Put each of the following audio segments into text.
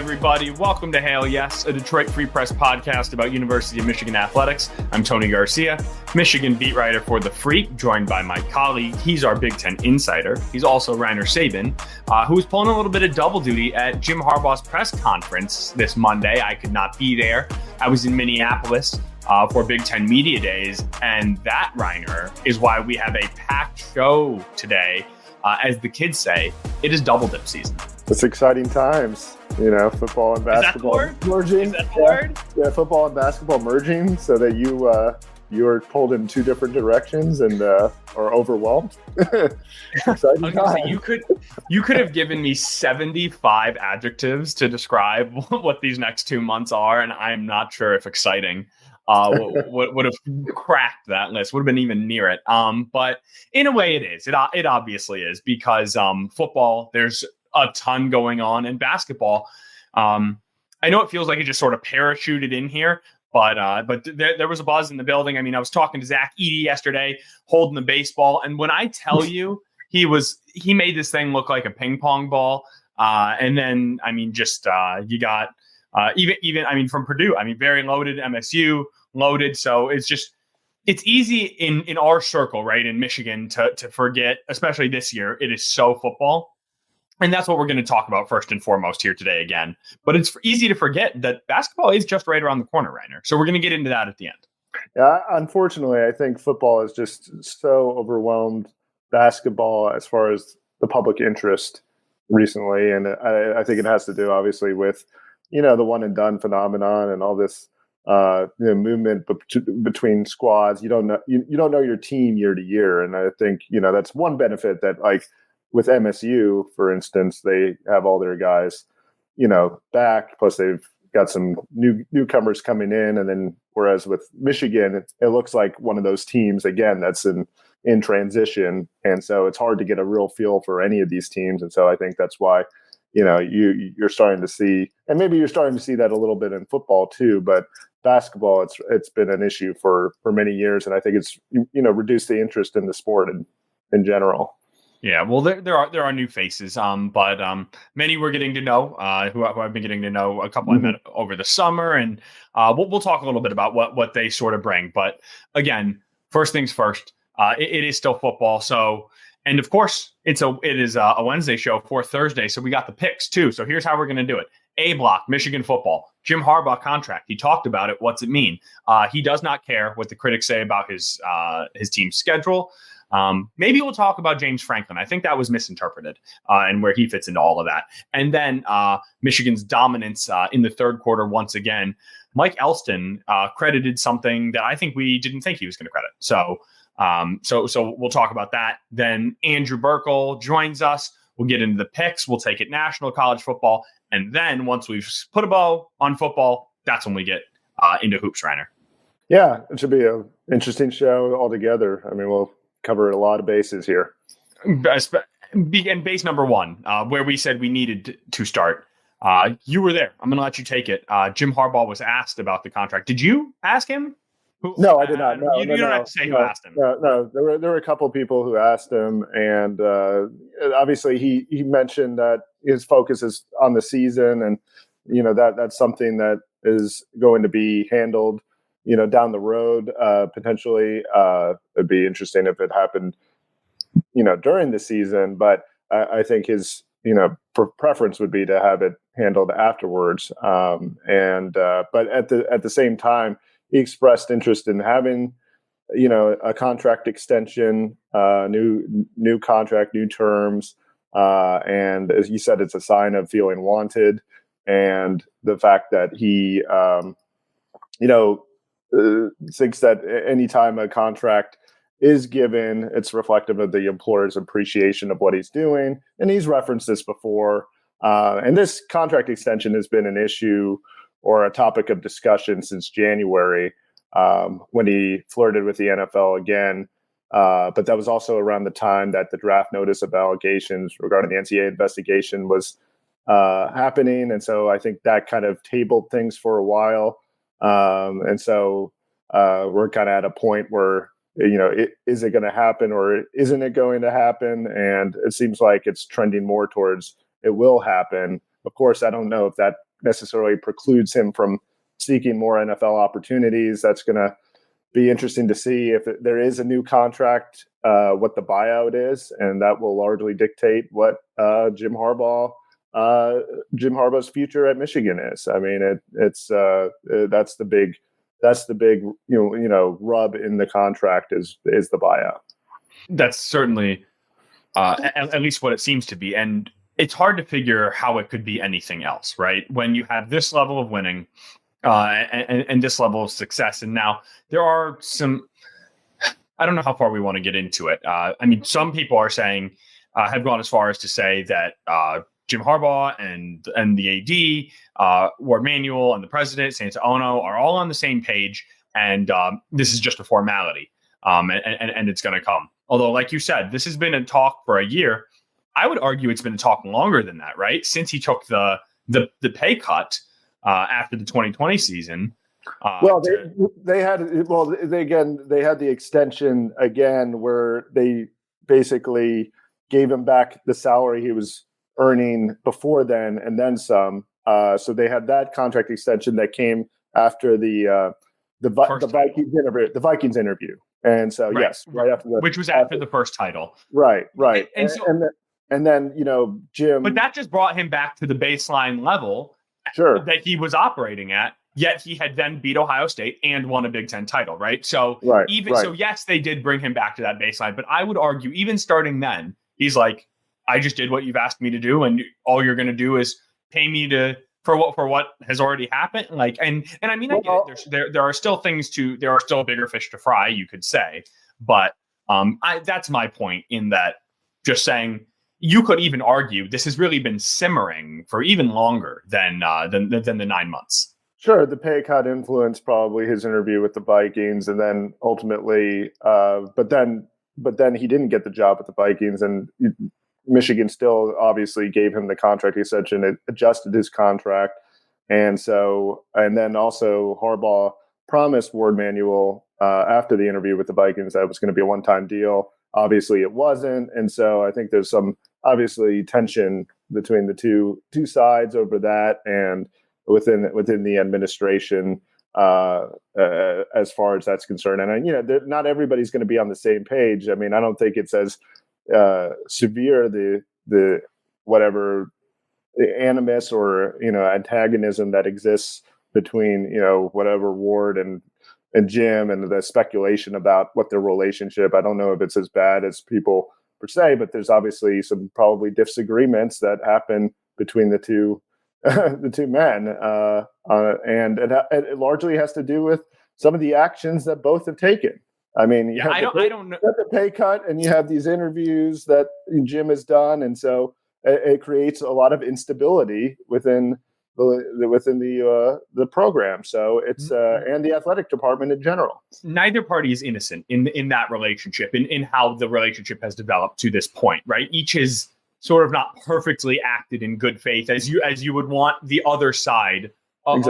everybody. Welcome to Hail Yes, a Detroit Free Press podcast about University of Michigan athletics. I'm Tony Garcia, Michigan beat writer for The Freak, joined by my colleague. He's our Big Ten insider. He's also Reiner Sabin, who was pulling a little bit of double duty at Jim Harbaugh's press conference this Monday. I could not be there. I was in Minneapolis for Big Ten Media Days, and that, Reiner, is why we have a packed show today. As the kids say, it is double dip season. It's exciting times, football and basketball merging. Is that the word? Yeah, football and basketball merging so that you are pulled in two different directions and are overwhelmed. Exciting times. You could have given me 75 adjectives to describe what these next 2 months are, and I'm not sure if exciting would have cracked that list, would have been even near it. But in a way it is. It obviously is because football, there's a ton going on, and basketball. I know it feels like it just sort of parachuted in here, but there was a buzz in the building. I mean, I was talking to Zach Edey yesterday, holding the baseball, and when I tell you he made this thing look like a ping pong ball, and then you got even from Purdue. I mean, very loaded. MSU loaded. So it's easy in our circle, right, in Michigan to forget, especially this year. It is so football. And that's what we're going to talk about first and foremost here today again. But it's easy to forget that basketball is just right around the corner, Reiner. So we're going to get into that at the end. Yeah, unfortunately, I think football is just so overwhelmed basketball as far as the public interest recently. And I think it has to do, obviously, with, the one and done phenomenon and all this movement between squads. You don't know your team year to year. And I think, that's one benefit that, like, with MSU, for instance, they have all their guys, back. Plus, they've got some newcomers coming in, and then whereas with Michigan, it looks like one of those teams again that's in transition, and so it's hard to get a real feel for any of these teams. And so I think that's why you're starting to see, and maybe you're starting to see that a little bit in football too, but basketball, it's been an issue for many years, and I think it's reduced the interest in the sport in general. Yeah, well, there are new faces, but many we're getting to know, who I've been getting to know. A couple I met over the summer, and we'll talk a little bit about what they sort of bring. But again, first things first, it is still football. So, and of course, it is a Wednesday show for Thursday, so we got the picks too. So here's how we're going to do it. A block, Michigan football, Jim Harbaugh contract. He talked about it. What's it mean? He does not care what the critics say about his team's schedule. Maybe we'll talk about James Franklin. I think that was misinterpreted and where he fits into all of that. And then Michigan's dominance in the third quarter once again. Mike Elston credited something that I think we didn't think he was going to credit. So we'll talk about that. Then Andrew Burkle joins us. We'll get into the picks. We'll take it national, college football. And then once we've put a bow on football, that's when we get into hoops, Reiner. Yeah, it should be an interesting show altogether. I mean, we'll cover a lot of bases here. And base number one, where we said we needed to start. You were there. I'm going to let you take it. Jim Harbaugh was asked about the contract. Did you ask him? No, I did not. No, you don't have to say who asked him. No, there were a couple of people who asked him, and obviously he mentioned that his focus is on the season, and that's something that is going to be handled down the road, potentially. It'd be interesting if it happened, during the season, but I think his, preference would be to have it handled afterwards. But at the same time, he expressed interest in having, a contract extension, new contract, new terms. And as you said, it's a sign of feeling wanted. And the fact that he, thinks that anytime a contract is given, it's reflective of the employer's appreciation of what he's doing. And he's referenced this before. And this contract extension has been an issue or a topic of discussion since January, when he flirted with the NFL again. But that was also around the time that the draft notice of allegations regarding the NCAA investigation was happening. And so I think that kind of tabled things for a while. And so we're kind of at a point where, is it going to happen or isn't it going to happen? And it seems like it's trending more towards it will happen. Of course, I don't know if that necessarily precludes him from seeking more NFL opportunities. That's going to be interesting to see if there is a new contract, what the buyout is, and that will largely dictate what Jim Harbaugh's future at Michigan is. I mean, that's the big rub in the contract is the buyout. That's certainly at least what it seems to be, and it's hard to figure how it could be anything else, right? When you have this level of winning and this level of success, and now there are some. I don't know how far we want to get into it. I mean, some people are saying have gone as far as to say that Jim Harbaugh and the AD, Ward Manuel, and the president, Santa Ono, are all on the same page, and this is just a formality, and it's going to come. Although, like you said, this has been in talk for a year. I would argue it's been in talk longer than that, right? Since he took the pay cut after the 2020 season. They had the extension again, where they basically gave him back the salary he was earning before then, and then some. So they had that contract extension that came after the Vikings interview, and so right. Yes, right after which was after the first title, right, and then Jim, but that just brought him back to the baseline level, sure, that he was operating at. Yet he had then beat Ohio State and won a Big Ten title, right? So so yes, they did bring him back to that baseline. But I would argue, even starting then, he's like, I just did what you've asked me to do, and all you're going to do is pay me for what has already happened. Like, and I mean, I get it. There are still bigger fish to fry, you could say. But that's my point, in that just saying, you could even argue this has really been simmering for even longer than the 9 months. Sure, the pay cut influenced probably his interview with the Vikings, and then ultimately, but then he didn't get the job at the Vikings, and Michigan still obviously gave him the contract extension. It adjusted his contract, and then also Harbaugh promised Ward Manuel after the interview with the Vikings that it was going to be a one-time deal. Obviously, it wasn't, and so I think there's some obviously tension between the two sides over that, and within the administration as far as that's concerned. And not everybody's going to be on the same page. I mean, I don't think it's as severe the whatever the animus or antagonism that exists between whatever Ward and Jim, and the speculation about what their relationship. I don't know if it's as bad as people per se, but there's obviously some probably disagreements that happen between the two men, and it largely has to do with some of the actions that both have taken. I mean, I don't know the pay cut, and you have these interviews that Jim has done, and so it creates a lot of instability within the program. So it's and the athletic department in general. Neither party is innocent in that relationship, in how the relationship has developed to this point, right? Each is sort of not perfectly acted in good faith as you would want the other side of as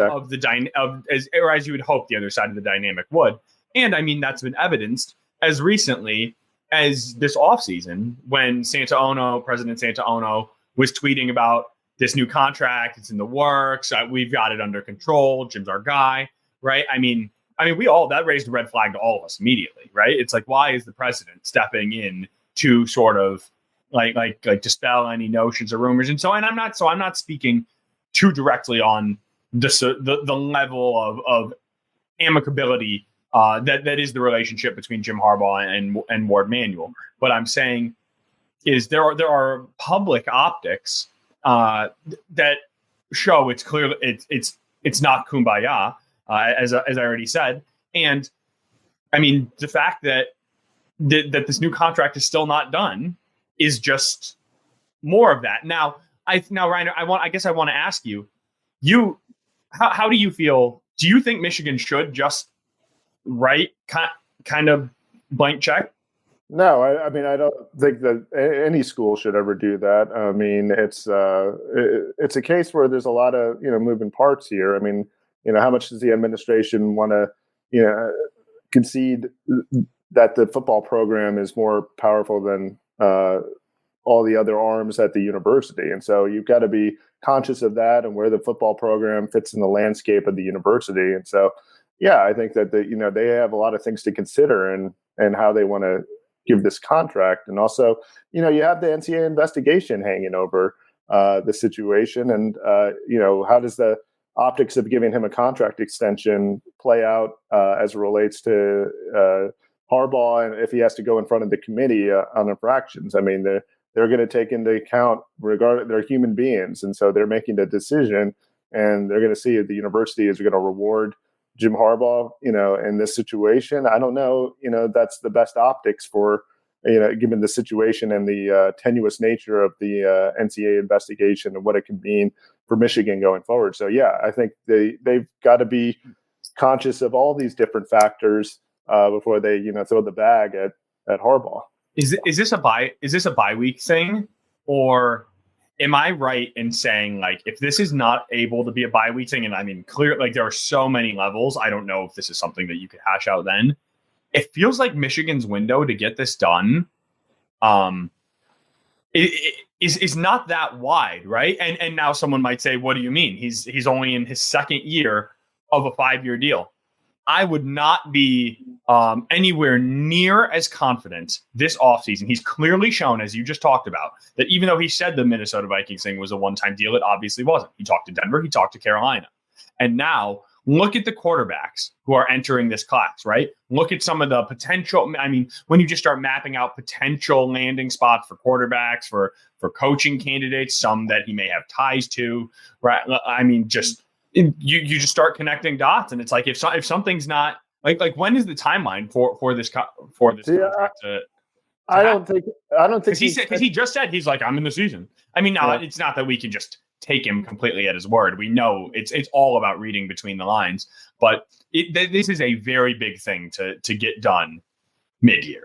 you would hope the other side of the dynamic would. And I mean, that's been evidenced as recently as this offseason, when President Santa Ono was tweeting about this new contract. It's in the works. We've got it under control. Jim's our guy, right? I mean, that raised a red flag to all of us immediately, right? It's like, why is the president stepping in to sort of like dispel any notions or rumors? And so, and I'm not speaking too directly on the level of amicability that is the relationship between Jim Harbaugh and Ward Manuel. What I'm saying is there are public optics that show it's clear it's not kumbaya, as I already said. And I mean, the fact that this new contract is still not done is just more of that. Now, Reiner, I guess I want to ask you, how do you feel? Do you think Michigan should just write kind of blank check? No, I mean, I don't think that any school should ever do that. I mean, it's a case where there's a lot of moving parts here. I mean, how much does the administration want to concede that the football program is more powerful than all the other arms at the university? And so you've got to be conscious of that and where the football program fits in the landscape of the university. And so, yeah, I think that they have a lot of things to consider and how they want to give this contract. And also, you have the NCAA investigation hanging over the situation. And, how does the optics of giving him a contract extension play out as it relates to Harbaugh, and if he has to go in front of the committee on infractions? I mean, they're going to take into account they're human beings, and so they're making a decision, and they're going to see if the university is going to reward Jim Harbaugh, in this situation. I don't know, that's the best optics for, given the situation and the tenuous nature of the NCAA investigation and what it can mean for Michigan going forward. So, yeah, I think they've got to be conscious of all these different factors before they, throw the bag at Harbaugh. Is this a bye week thing, or am I right in saying, like, if this is not able to be a bye week thing, and I mean, clear, like, there are so many levels, I don't know if this is something that you could hash out then. It feels like Michigan's window to get this done is not that wide, right? And now someone might say, what do you mean? He's only in his second year of a 5-year deal. I would not be anywhere near as confident this offseason. He's clearly shown, as you just talked about, that even though he said the Minnesota Vikings thing was a one-time deal, it obviously wasn't. He talked to Denver, he talked to Carolina. And now look at the quarterbacks who are entering this class, right? Look at some of the potential. I mean, when you just start mapping out potential landing spots for quarterbacks, for coaching candidates, some that he may have ties to, right? I mean, just you just start connecting dots, and it's like if something's not like when is the timeline for this contract to I don't think because he just said he's like, I'm in the season. I mean, now it's not that we can just take him completely at his word. We know it's all about reading between the lines, but this is a very big thing to get done mid-year.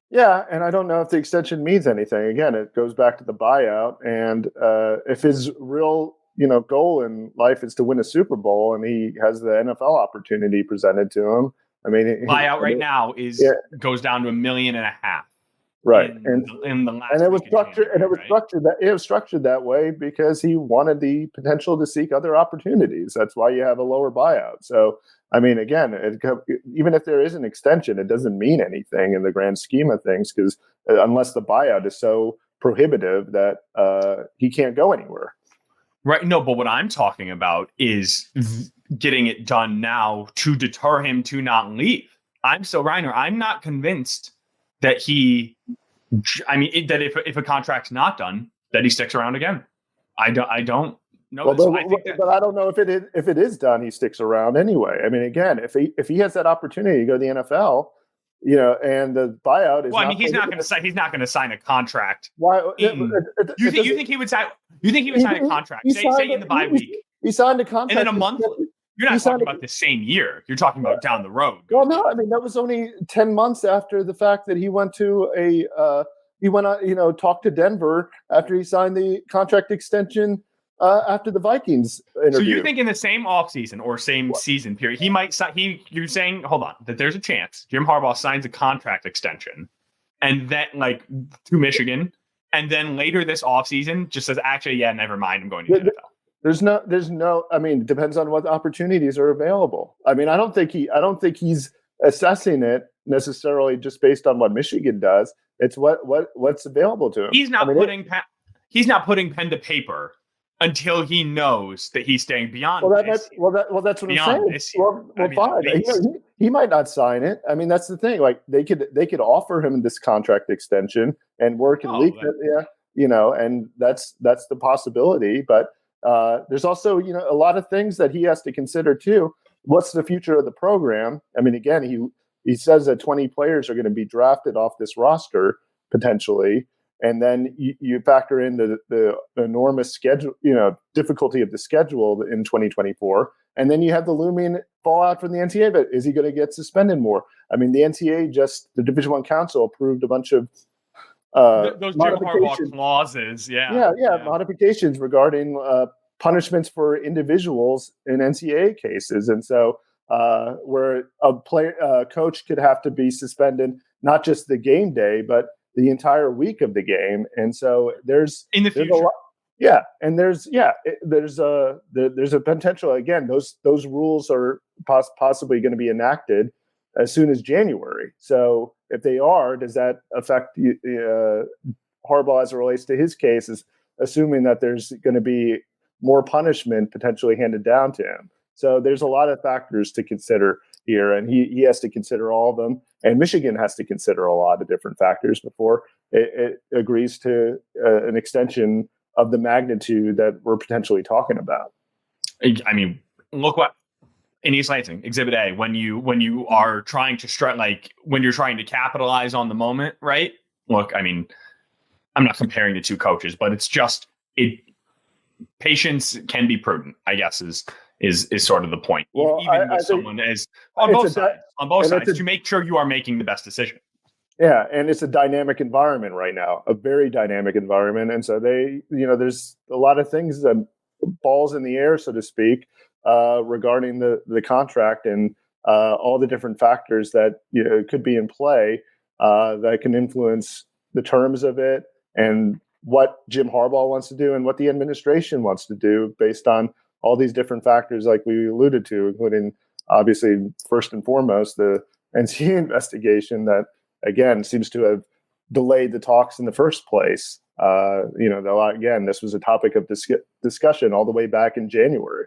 Yeah, and I don't know if the extension means anything. Again, it goes back to the buyout, and if his real goal in life is to win a Super Bowl, and he has the NFL opportunity presented to him. I mean, buyout right now goes down to $1.5 million. Right, in the last, and it was structured, it was structured that way because he wanted the potential to seek other opportunities. That's why you have a lower buyout. So, I mean, again, even if there is an extension, it doesn't mean anything in the grand scheme of things, because unless the buyout is so prohibitive that he can't go anywhere. Right. No, but what I'm talking about is getting it done now to deter him to not leave. Reiner, I'm not convinced that that if a contract's not done, that he sticks around again. I don't know. But I don't know if it is done, he sticks around anyway. I mean, again, if he has that opportunity to go to the NFL, and the buyout is. Well, I mean, he's not going to sign a contract. Why? You think he would sign? You think he would sign a contract? Say in the bye week. He signed a contract, and in a month. You're not talking about the same year. You're talking about down the road. Well, no, I mean that was only 10 months after the fact that he went to talked to Denver after he signed the contract extension after the Vikings interview. So you think in the same offseason or same season period, he might sign? You're saying, hold on, that there's a chance Jim Harbaugh signs a contract extension, and then to Michigan, and then later this offseason just says, actually, yeah, never mind, I'm going to the NFL. There's no. I mean, it depends on what opportunities are available. I mean, I don't think he's assessing it necessarily just based on what Michigan does. It's what's available to him. He's not putting pen to paper until he knows that he's staying beyond. That's what I'm saying. Fine. He might not sign it. I mean, that's the thing. Like they could offer him this contract extension and work and leak it. And that's the possibility, but. There's also, a lot of things that he has to consider too. What's the future of the program? I mean, again, he says that 20 players are going to be drafted off this roster potentially, and then you factor in the enormous schedule, difficulty of the schedule in 2024, and then you have the looming fallout from the NCAA. But is he going to get suspended more? I mean, the NCAA the Division I Council approved a bunch of those Jim Harbaugh clauses, modifications regarding punishments for individuals in NCAA cases, and so where a coach could have to be suspended not just the game day, but the entire week of the game, and so there's in the future. Yeah, and there's a potential. Again, those rules are possibly going to be enacted as soon as January. So if they are, does that affect Harbaugh as it relates to his case? Is assuming that there's going to be more punishment potentially handed down to him. So there's a lot of factors to consider here, and he has to consider all of them, and Michigan has to consider a lot of different factors before it agrees to an extension of the magnitude that we're potentially talking about. I mean, look what in East Lansing, Exhibit A, when you are trying to when you're trying to capitalize on the moment, right? Look, I mean, I'm not comparing the two coaches, but it's just patience can be prudent, I guess, is sort of the point. Well, even with someone as on both sides to make sure you are making the best decision. Yeah, and it's a dynamic environment right now, a very dynamic environment, and so there's a lot of things, balls in the air, so to speak, regarding the contract and all the different factors that could be in play that can influence the terms of it and what Jim Harbaugh wants to do and what the administration wants to do based on all these different factors, like we alluded to, including obviously first and foremost the NCAA investigation that, again, seems to have delayed the talks in the first place. Again, this was a topic of discussion all the way back in January.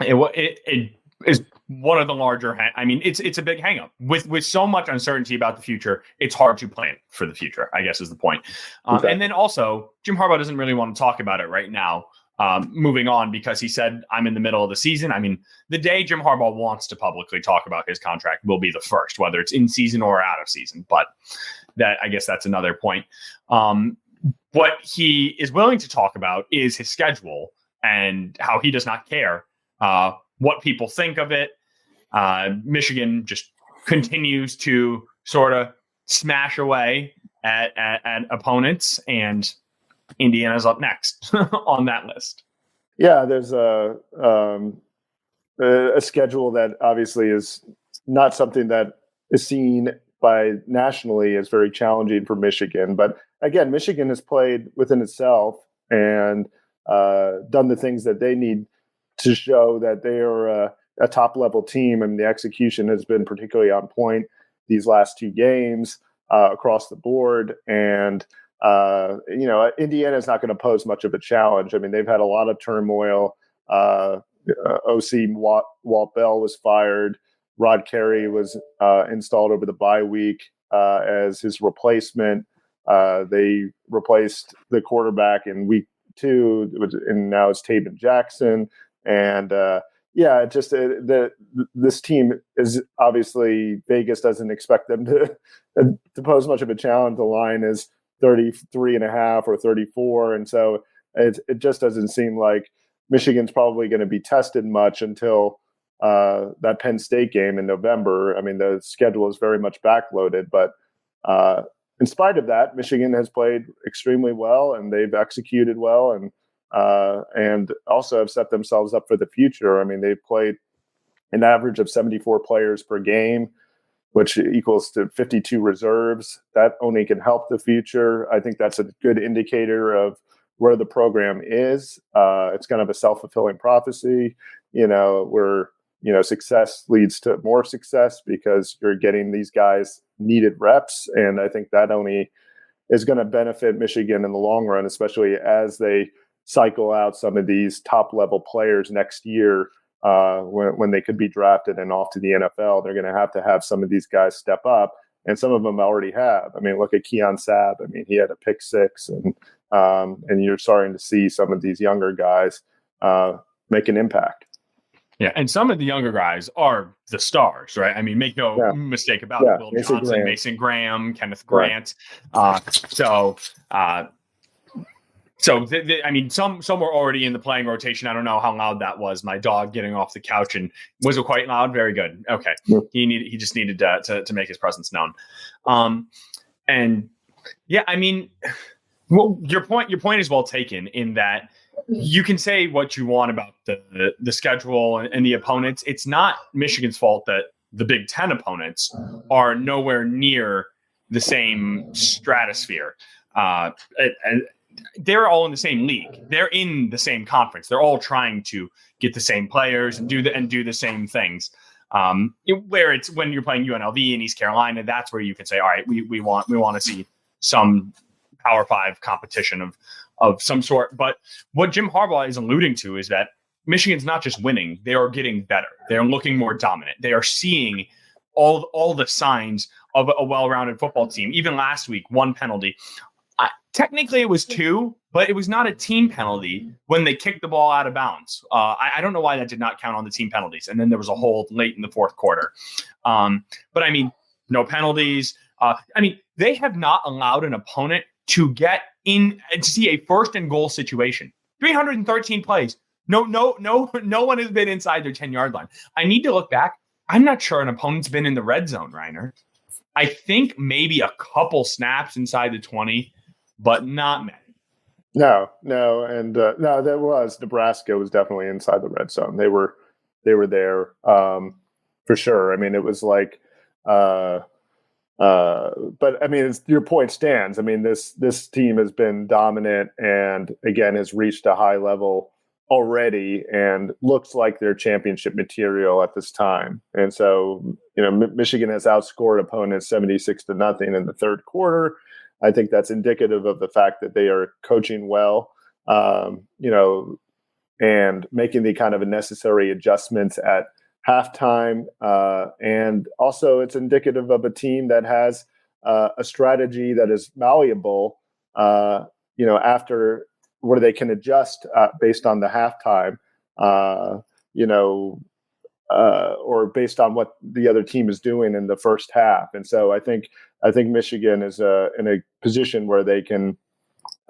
It is one of the larger. I mean, it's a big hang-up with so much uncertainty about the future. It's hard to plan for the future, I guess, is the point. Exactly. And then also, Jim Harbaugh doesn't really want to talk about it right now. Moving on, because he said, I'm in the middle of the season. I mean, the day Jim Harbaugh wants to publicly talk about his contract will be the first, whether it's in season or out of season. But I guess that's another point. What he is willing to talk about is his schedule and how he does not care what people think of it. Michigan just continues to sort of smash away at opponents, and Indiana's up next on that list. Yeah, there's a schedule that obviously is not something that is seen by nationally as very challenging for Michigan. But again, Michigan has played within itself and done the things that they need to show that they are a top level team. I mean, the execution has been particularly on point these last two games across the board. And Indiana is not going to pose much of a challenge. I mean, they've had a lot of turmoil. OC Walt Bell was fired. Rod Carey was installed over the bye week as his replacement. They replaced the quarterback in week 2, and now it's Taven Jackson. And this team is obviously, Vegas doesn't expect them to pose much of a challenge. The line is 33.5 or 34. And so it just doesn't seem like Michigan's probably going to be tested much until that Penn State game in November. I mean, the schedule is very much backloaded, but in spite of that, Michigan has played extremely well and they've executed well and also have set themselves up for the future. I mean, they've played an average of 74 players per game, which equals to 52 reserves. That only can help the future. I think that's a good indicator of where the program is. It's kind of a self-fulfilling prophecy, where, success leads to more success because you're getting these guys needed reps. And I think that only is going to benefit Michigan in the long run, especially as they cycle out some of these top level players next year. When they could be drafted and off to the NFL, they're going to have some of these guys step up, and some of them already have. I mean, look at Keon Sabb. I mean, he had a pick 6, and you're starting to see some of these younger guys make an impact. Yeah, and some of the younger guys are the stars, right? I mean, make no mistake about it. Will Johnson, Mason Graham, Kenneth Grant. Right. I mean, some were already in the playing rotation. I don't know how loud that was. My dog getting off the couch, and was it quite loud? Very good. Okay, he just needed to make his presence known. And yeah, I mean, well, your point is well taken in that you can say what you want about the schedule and the opponents. It's not Michigan's fault that the Big Ten opponents are nowhere near the same stratosphere. they're all in the same league. They're in the same conference. They're all trying to get the same players and do the same things. Where it's when you're playing UNLV in East Carolina, that's where you can say, all right, we want to see some Power Five competition of some sort. But what Jim Harbaugh is alluding to is that Michigan's not just winning; they are getting better. They are looking more dominant. They are seeing all the signs of a well-rounded football team. Even last week, one penalty. Technically, it was two, but it was not a team penalty when they kicked the ball out of bounds. I don't know why that did not count on the team penalties. And then there was a hold late in the fourth quarter. But I mean, no penalties. They have not allowed an opponent to get in to see a first and goal situation. 313 plays. No one has been inside their 10-yard line. I need to look back. I'm not sure an opponent's been in the red zone, Reiner. I think maybe a couple snaps inside the 20. But not many. No, and no, that was Nebraska was definitely inside the red zone. They were there for sure. I mean, it was like, but I mean, your point stands. I mean, this team has been dominant and again has reached a high level already and looks like they're championship material at this time. And so, Michigan has outscored opponents 76-0 in the third quarter. I think that's indicative of the fact that they are coaching well, and making the kind of necessary adjustments at halftime. And also it's indicative of a team that has a strategy that is malleable, after where they can adjust based on the halftime, or based on what the other team is doing in the first half. And so I think Michigan is in a position where they can,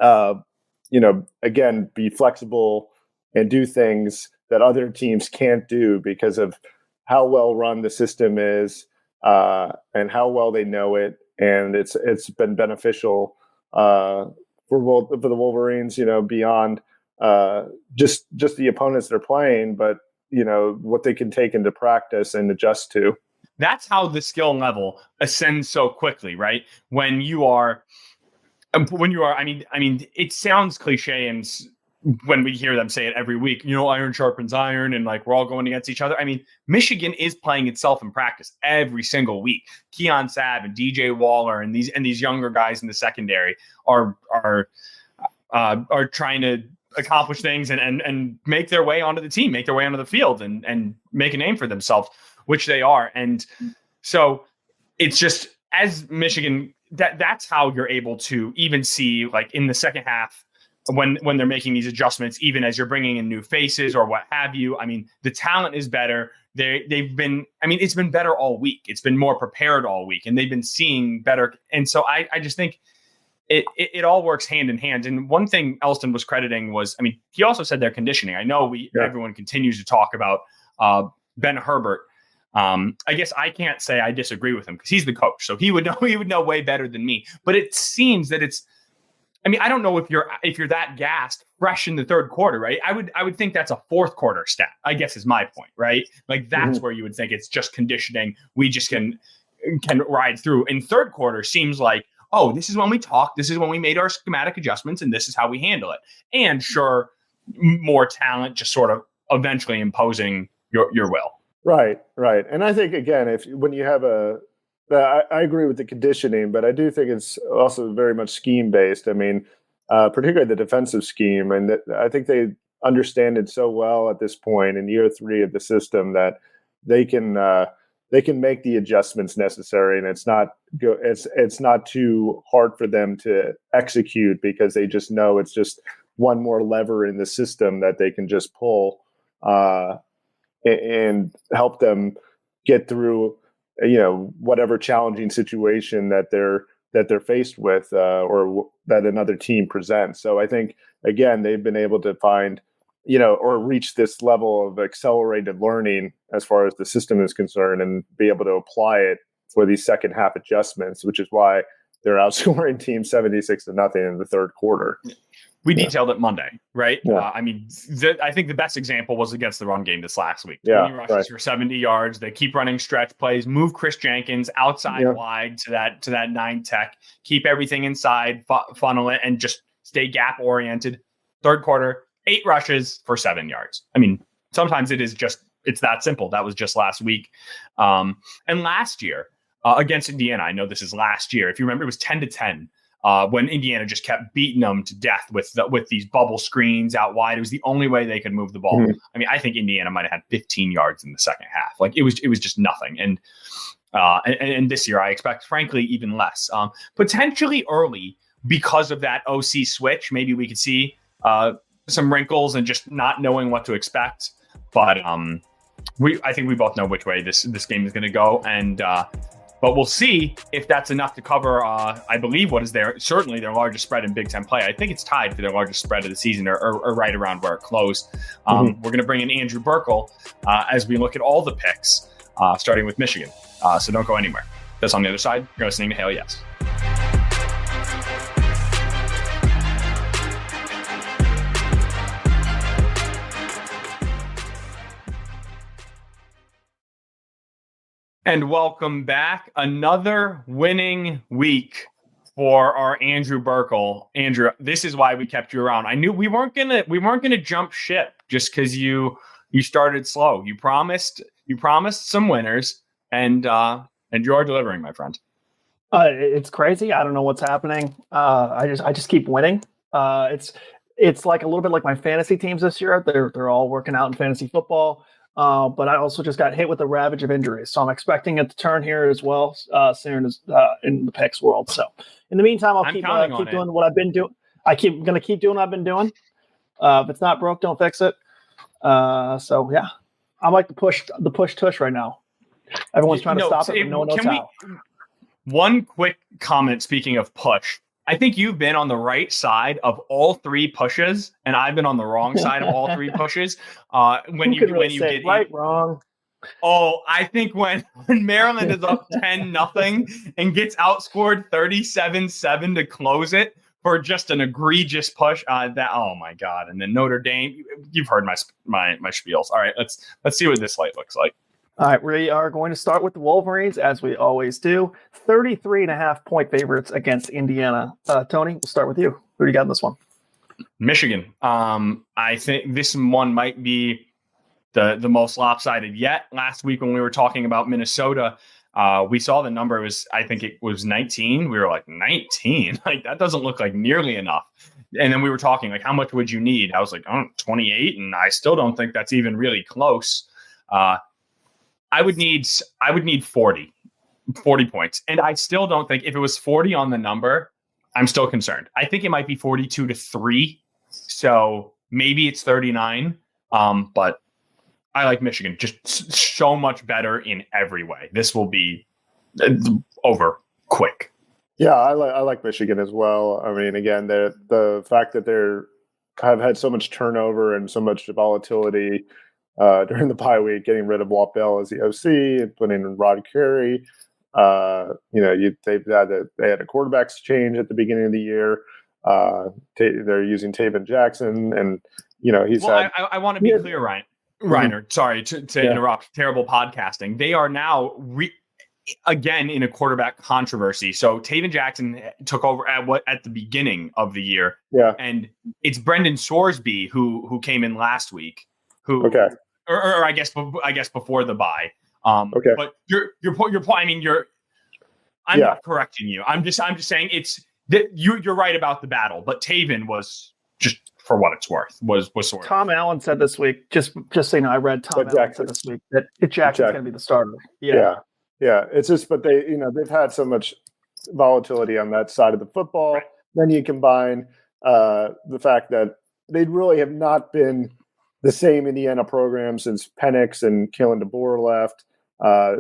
again, be flexible and do things that other teams can't do because of how well run the system is and how well they know it. And it's been beneficial for the Wolverines, beyond just the opponents they're playing, but what they can take into practice and adjust to. That's how the skill level ascends so quickly, right? When you are, I mean, it sounds cliche, and when we hear them say it every week, iron sharpens iron, and like we're all going against each other. I mean, Michigan is playing itself in practice every single week. Keon Sabb and DJ Waller and these younger guys in the secondary are trying to accomplish things and make their way onto the team, make their way onto the field and make a name for themselves, which they are. And so it's just, as Michigan, that's how you're able to even see, like in the second half, when they're making these adjustments, even as you're bringing in new faces or what have you. I mean, the talent is better. They've been, it's been better all week. It's been more prepared all week, and they've been seeing better. And so I just think it all works hand in hand. And one thing Elston was crediting was, he also said their conditioning. I know everyone continues to talk about Ben Herbert. I guess I can't say I disagree with him because he's the coach, so he would know way better than me. But it seems that it's, I don't know if you're that gassed fresh in the third quarter, right? I would think that's a fourth quarter stat, I guess, is my point, right? Like that's where you would think it's just conditioning. We just can ride through. In third quarter seems like, oh, this is when we talked, this is when we made our schematic adjustments, and this is how we handle it. And sure, more talent just sort of eventually imposing your will. Right. And I think, again, when you have I agree with the conditioning, but I do think it's also very much scheme-based. Particularly the defensive scheme. And I think they understand it so well at this point in year 3 of the system that they can make the adjustments necessary, and it's not too hard for them to execute because they just know it's just one more lever in the system that they can just pull and help them get through, whatever challenging situation that they're faced with or that another team presents. So I think, again, they've been able to find, or reach this level of accelerated learning as far as the system is concerned and be able to apply it for these second half adjustments, which is why they're outscoring teams 76-0 in the third quarter. We detailed it Monday, right? Yeah. I think the best example was against the run game this last week. Yeah, 20 rushes for 70 yards. They keep running stretch plays, move Chris Jenkins outside wide to that 9 tech, keep everything inside, funnel it, and just stay gap oriented. Third quarter, 8 rushes for 7 yards. I mean, sometimes it's that simple. That was just last week. And last year against Indiana, I know this is last year. If you remember, it was 10-10 when Indiana just kept beating them to death with these bubble screens out wide. It was the only way they could move the ball. Mm-hmm. I mean, I think Indiana might have had 15 yards in the second half. Like it was just nothing. And this year, I expect, frankly, even less. Potentially early because of that OC switch. Maybe we could see some wrinkles and just not knowing what to expect. But I think we both know which way this game is going to go, but we'll see if that's enough to cover. I believe what is certainly their largest spread in Big Ten play. I think it's tied for their largest spread of the season, or right around where it closed. We're going to bring in Andrew Burkle as we look at all the picks, starting with Michigan. So don't go anywhere. That's on the other side. You're listening to Hail Yes. And welcome back. Another winning week for our Andrew Burkle. Andrew, this is why we kept you around. I knew we weren't gonna jump ship just because you started slow. You promised some winners, and you're delivering, my friend. It's crazy. I don't know what's happening. I just keep winning. It's like a little bit like my fantasy teams this year. They're all working out in fantasy football. But I also just got hit with a ravage of injuries. So I'm expecting it to turn here as well soon as in the picks world. So in the meantime, I'll keep doing what I've been doing. I'm going to keep doing what I've been doing. If it's not broke, don't fix it. So yeah, I'm like the push tush right now. Everyone's trying to stop it, but no one knows how. One quick comment, speaking of push. I think you've been on the right side of all 3 pushes, and I've been on the wrong side of all 3 pushes. When you get right, wrong. Oh, I think when Maryland is up 10-0 and gets outscored 37-7 to close it for just an egregious push, oh my God! And then Notre Dame. You've heard my spiels. All right, let's see what this slate looks like. All right, we are going to start with the Wolverines, as we always do. 33.5-point favorites against Indiana. Tony, we'll start with you. Who do you got in this one? Michigan. I think this one might be the most lopsided yet. Last week when we were talking about Minnesota, we saw the number I think it was 19. We were like, 19? Like, that doesn't look like nearly enough. And then we were talking, like, how much would you need? I was like, 28, and I still don't think that's even really close. I would need 40 points. And I still don't think, if it was 40 on the number, I'm still concerned. I think it might be 42-3. So maybe it's 39. But I like Michigan just so much better in every way. This will be over quick. Yeah, I like Michigan as well. I mean, again, the fact that they're have had so much turnover and so much volatility during the bye week, getting rid of Walt Bell as the OC and putting in Rod Carey. They had a quarterbacks change at the beginning of the year. They're using Taven Jackson, and he's. Well, I want to be clear, Ryan. Reiner, sorry to interrupt. Terrible podcasting. They are now again in a quarterback controversy. So Taven Jackson took over at the beginning of the year. Yeah, and it's Brendan Sorsby who came in last week. Or I guess before the bye. Okay. But your point. I mean, I'm not correcting you. I'm just saying it's that you're right about the battle. But Taven was, just for what it's worth, was sort of. Tom Allen said this week. Just so you know, I read Tom Allen said this week that Jackson's going to be the starter. Yeah. It's just, but they've had so much volatility on that side of the football. Right. Then you combine the fact that they really have not been the same Indiana program since Penix and Kalen DeBoer left.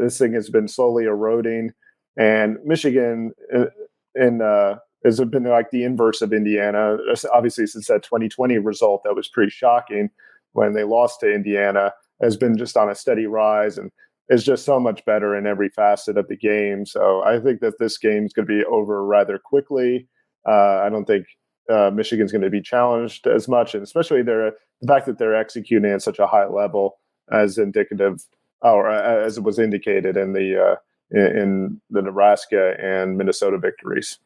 This thing has been slowly eroding, and Michigan has been like the inverse of Indiana. Obviously, since that 2020 result that was pretty shocking when they lost to Indiana, has been just on a steady rise and is just so much better in every facet of the game. So I think that this game is going to be over rather quickly. I don't think Michigan's going to be challenged as much, and especially the fact that they're executing at such a high level, as indicative, or as it was indicated in the Nebraska and Minnesota victories.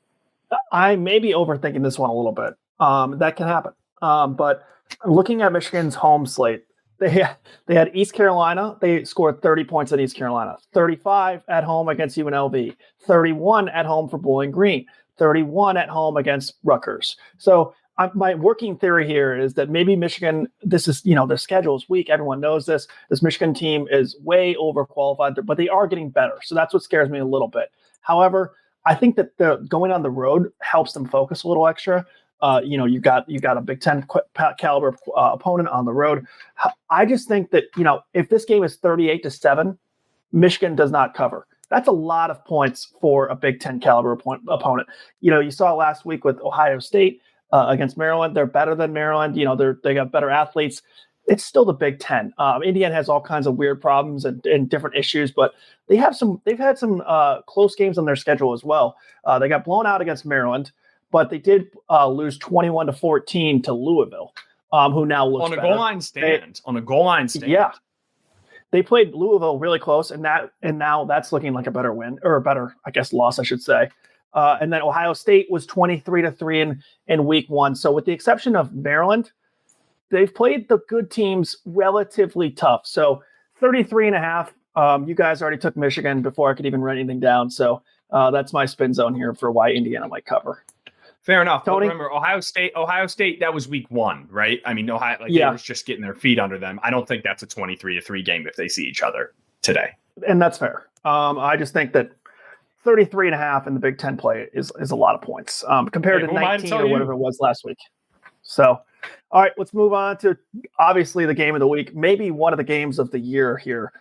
I may be overthinking this one a little bit. That can happen. But looking at Michigan's home slate, they had East Carolina. They scored 30 points at East Carolina, 35 at home against UNLV, 31 at home for Bowling Green, 31 at home against Rutgers. So my working theory here is that maybe Michigan, this is, their schedule is weak. Everyone knows this. This Michigan team is way overqualified, but they are getting better. So that's what scares me a little bit. However, I think that the going on the road helps them focus a little extra. You got a Big Ten caliber opponent on the road. I just think that, if this game is 38-7, Michigan does not cover. That's a lot of points for a Big Ten caliber opponent. You saw last week with Ohio State against Maryland. They're better than Maryland. They got better athletes. It's still the Big Ten. Indiana has all kinds of weird problems and different issues, but they've had some close games on their schedule as well. They got blown out against Maryland, but they did lose 21-14 to Louisville, who now looks on a better. On a goal line stand. Yeah, they played Louisville really close, and now that's looking like a better win, or a better, I guess, loss, I should say. And then Ohio State was 23-3 in week 1. So with the exception of Maryland, they've played the good teams relatively tough. So 33.5. You guys already took Michigan before I could even write anything down. So that's my spin zone here for why Indiana might cover. Fair enough. Tony? But remember, Ohio State, that was week 1, right? I mean, they were just getting their feet under them. I don't think that's a 23-3 game if they see each other today. And that's fair. I just think that 33.5 in the Big Ten play is a lot of points compared to 19 or whatever it was last week. So, all right, let's move on to obviously the game of the week, maybe one of the games of the year here.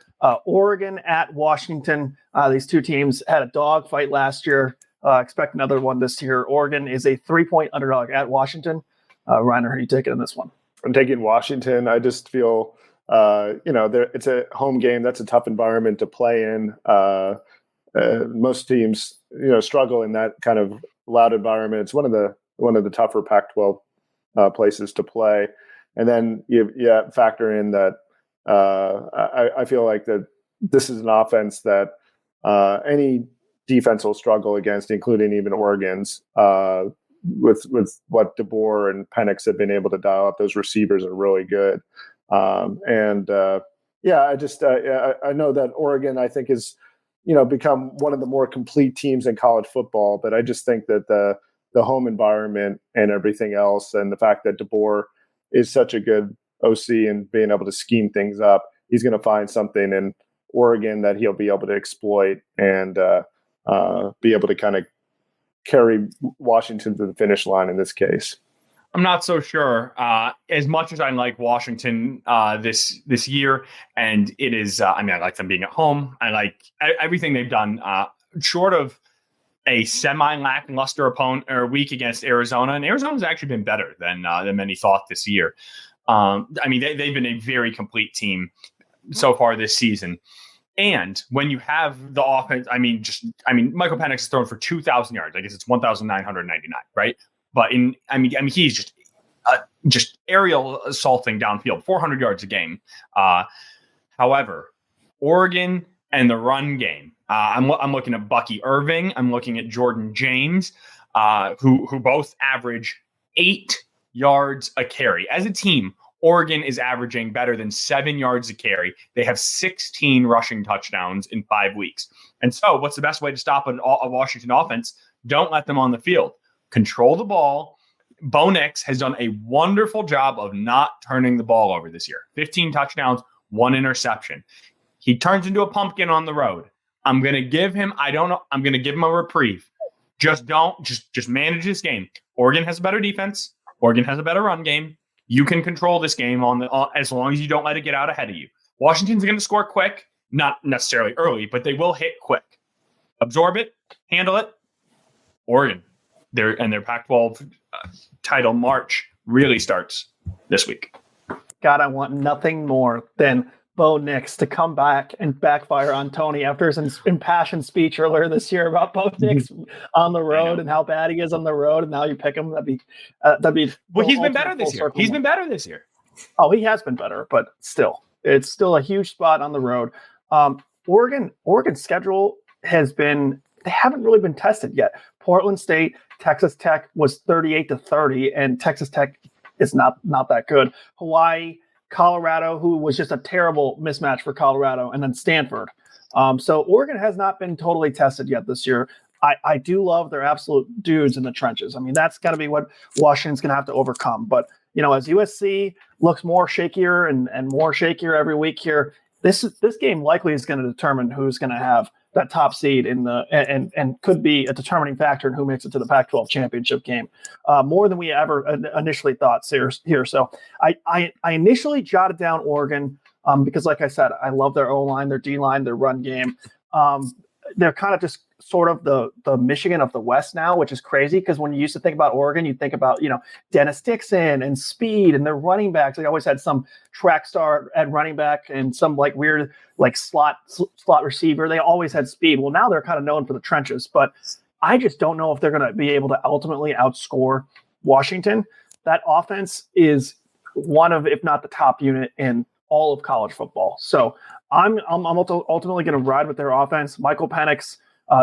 Oregon at Washington. These two teams had a dogfight last year. Expect another one this year. Oregon is a 3-point underdog at Washington. Reiner, who are you taking in this one? I'm taking Washington. I just feel, it's a home game. That's a tough environment to play in. Most teams, struggle in that kind of loud environment. It's one of the tougher Pac-12 places to play. And then you factor in that I feel like that this is an offense that any defense will struggle against, including even Oregon's, with what DeBoer and Penix have been able to dial up. Those receivers are really good. I know that Oregon, I think, is become one of the more complete teams in college football. But I just think that the home environment and everything else, and the fact that DeBoer is such a good OC and being able to scheme things up, he's going to find something in Oregon that he'll be able to exploit and be able to kind of carry Washington to the finish line in this case. I'm not so sure. As much as I like Washington this year, and it is, I like them being at home. I like everything they've done, short of a semi-lackluster opponent or week against Arizona. And Arizona's actually been better than many thought this year. They've been a very complete team so far this season. And when you have the offense, Michael Penix has thrown for 2,000 yards. I guess it's 1,999, right? But he's just aerial assaulting downfield, 400 yards a game. However, Oregon and the run game. I'm looking at Bucky Irving. I'm looking at Jordan James, who both average 8 yards a carry. As a team, Oregon is averaging better than 7 yards a carry. They have 16 rushing touchdowns in 5 weeks. And so what's the best way to stop a Washington offense? Don't let them on the field. Control the ball. Bo Nix has done a wonderful job of not turning the ball over this year. 15 touchdowns, 1 interception. He turns into a pumpkin on the road. I'm going to give him a reprieve. Just manage this game. Oregon has a better defense. Oregon has a better run game. You can control this game as long as you don't let it get out ahead of you. Washington's going to score quick, not necessarily early, but they will hit quick. Absorb it, handle it. Oregon, their Pac-12 title march really starts this week. God, I want nothing more than Bo Nix to come back and backfire on Tony after his impassioned speech earlier this year about Bo Nix on the road and how bad he is on the road, and now you pick him. That'd be. Well, he's been better this year. He's been better this year. Oh, he has been better, but still, it's still a huge spot on the road. Oregon's schedule has been. They haven't really been tested yet. Portland State, Texas Tech was 38-30, and Texas Tech is not that good. Hawaii, Colorado, who was just a terrible mismatch for Colorado, and then Stanford. So Oregon has not been totally tested yet this year. I do love their absolute dudes in the trenches. I mean, that's got to be what Washington's going to have to overcome. But, as USC looks more shakier and more shakier every week here, this game likely is going to determine who's going to have that top seed in the and could be a determining factor in who makes it to the Pac-12 championship game, more than we ever initially thought here. So I initially jotted down Oregon because, like I said, I love their O-line, their D-line, their run game. They're kind of just sort of the Michigan of the West now, which is crazy because when you used to think about Oregon, you think about, Dennis Dixon and speed and their running backs. They always had some track star at running back and some like weird like slot receiver. They always had speed. Well, now they're kind of known for the trenches, but I just don't know if they're going to be able to ultimately outscore Washington. That offense is one of, if not the top unit in all of college football. So I'm ultimately going to ride with their offense. Michael Penix,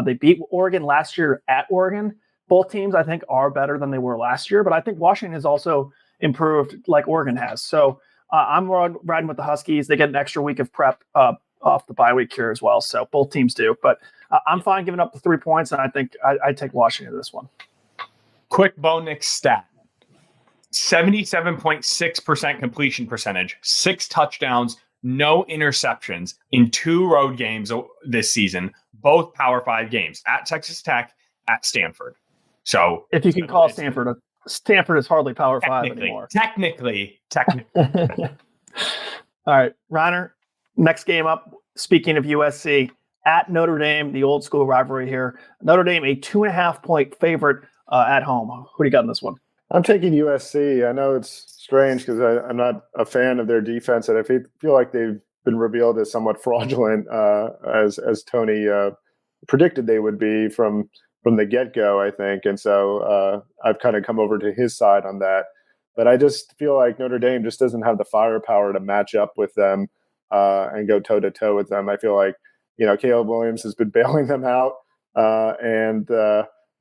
they beat Oregon last year at Oregon. Both teams, I think, are better than they were last year, but I think Washington has also improved like Oregon has. So I'm riding with the Huskies. They get an extra week of prep off the bye week here as well. So both teams do, but I'm fine giving up the 3 points, and I think I'd take Washington to this one. Quick Bo Nix stat. 77.6% completion percentage, 6 touchdowns, no interceptions in 2 road games this season, both Power 5 games, at Texas Tech, at Stanford. So if you can call Stanford is hardly Power 5 anymore. Technically. All right, Reiner, next game up, speaking of USC, at Notre Dame, the old school rivalry here. Notre Dame, a 2.5-point favorite at home. Who do you got in this one? I'm taking USC. I know it's strange because I'm not a fan of their defense, and I feel like they've been revealed as somewhat fraudulent, as Tony predicted they would be from the get-go, I think. And so I've kind of come over to his side on that. But I just feel like Notre Dame just doesn't have the firepower to match up with them and go toe-to-toe with them. I feel like, Caleb Williams has been bailing them out, and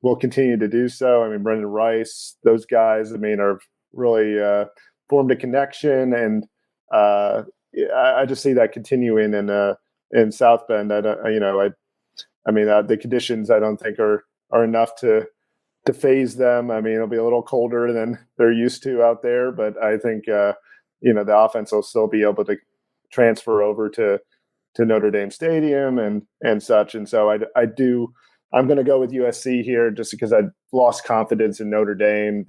will continue to do so. I mean, Brendan Rice, those guys, are really formed a connection, and I just see that continuing in South Bend. The conditions I don't think are enough to phase them. I mean, it'll be a little colder than they're used to out there, but I think the offense will still be able to transfer over to Notre Dame Stadium and such. And so I'm going to go with USC here just because I lost confidence in Notre Dame.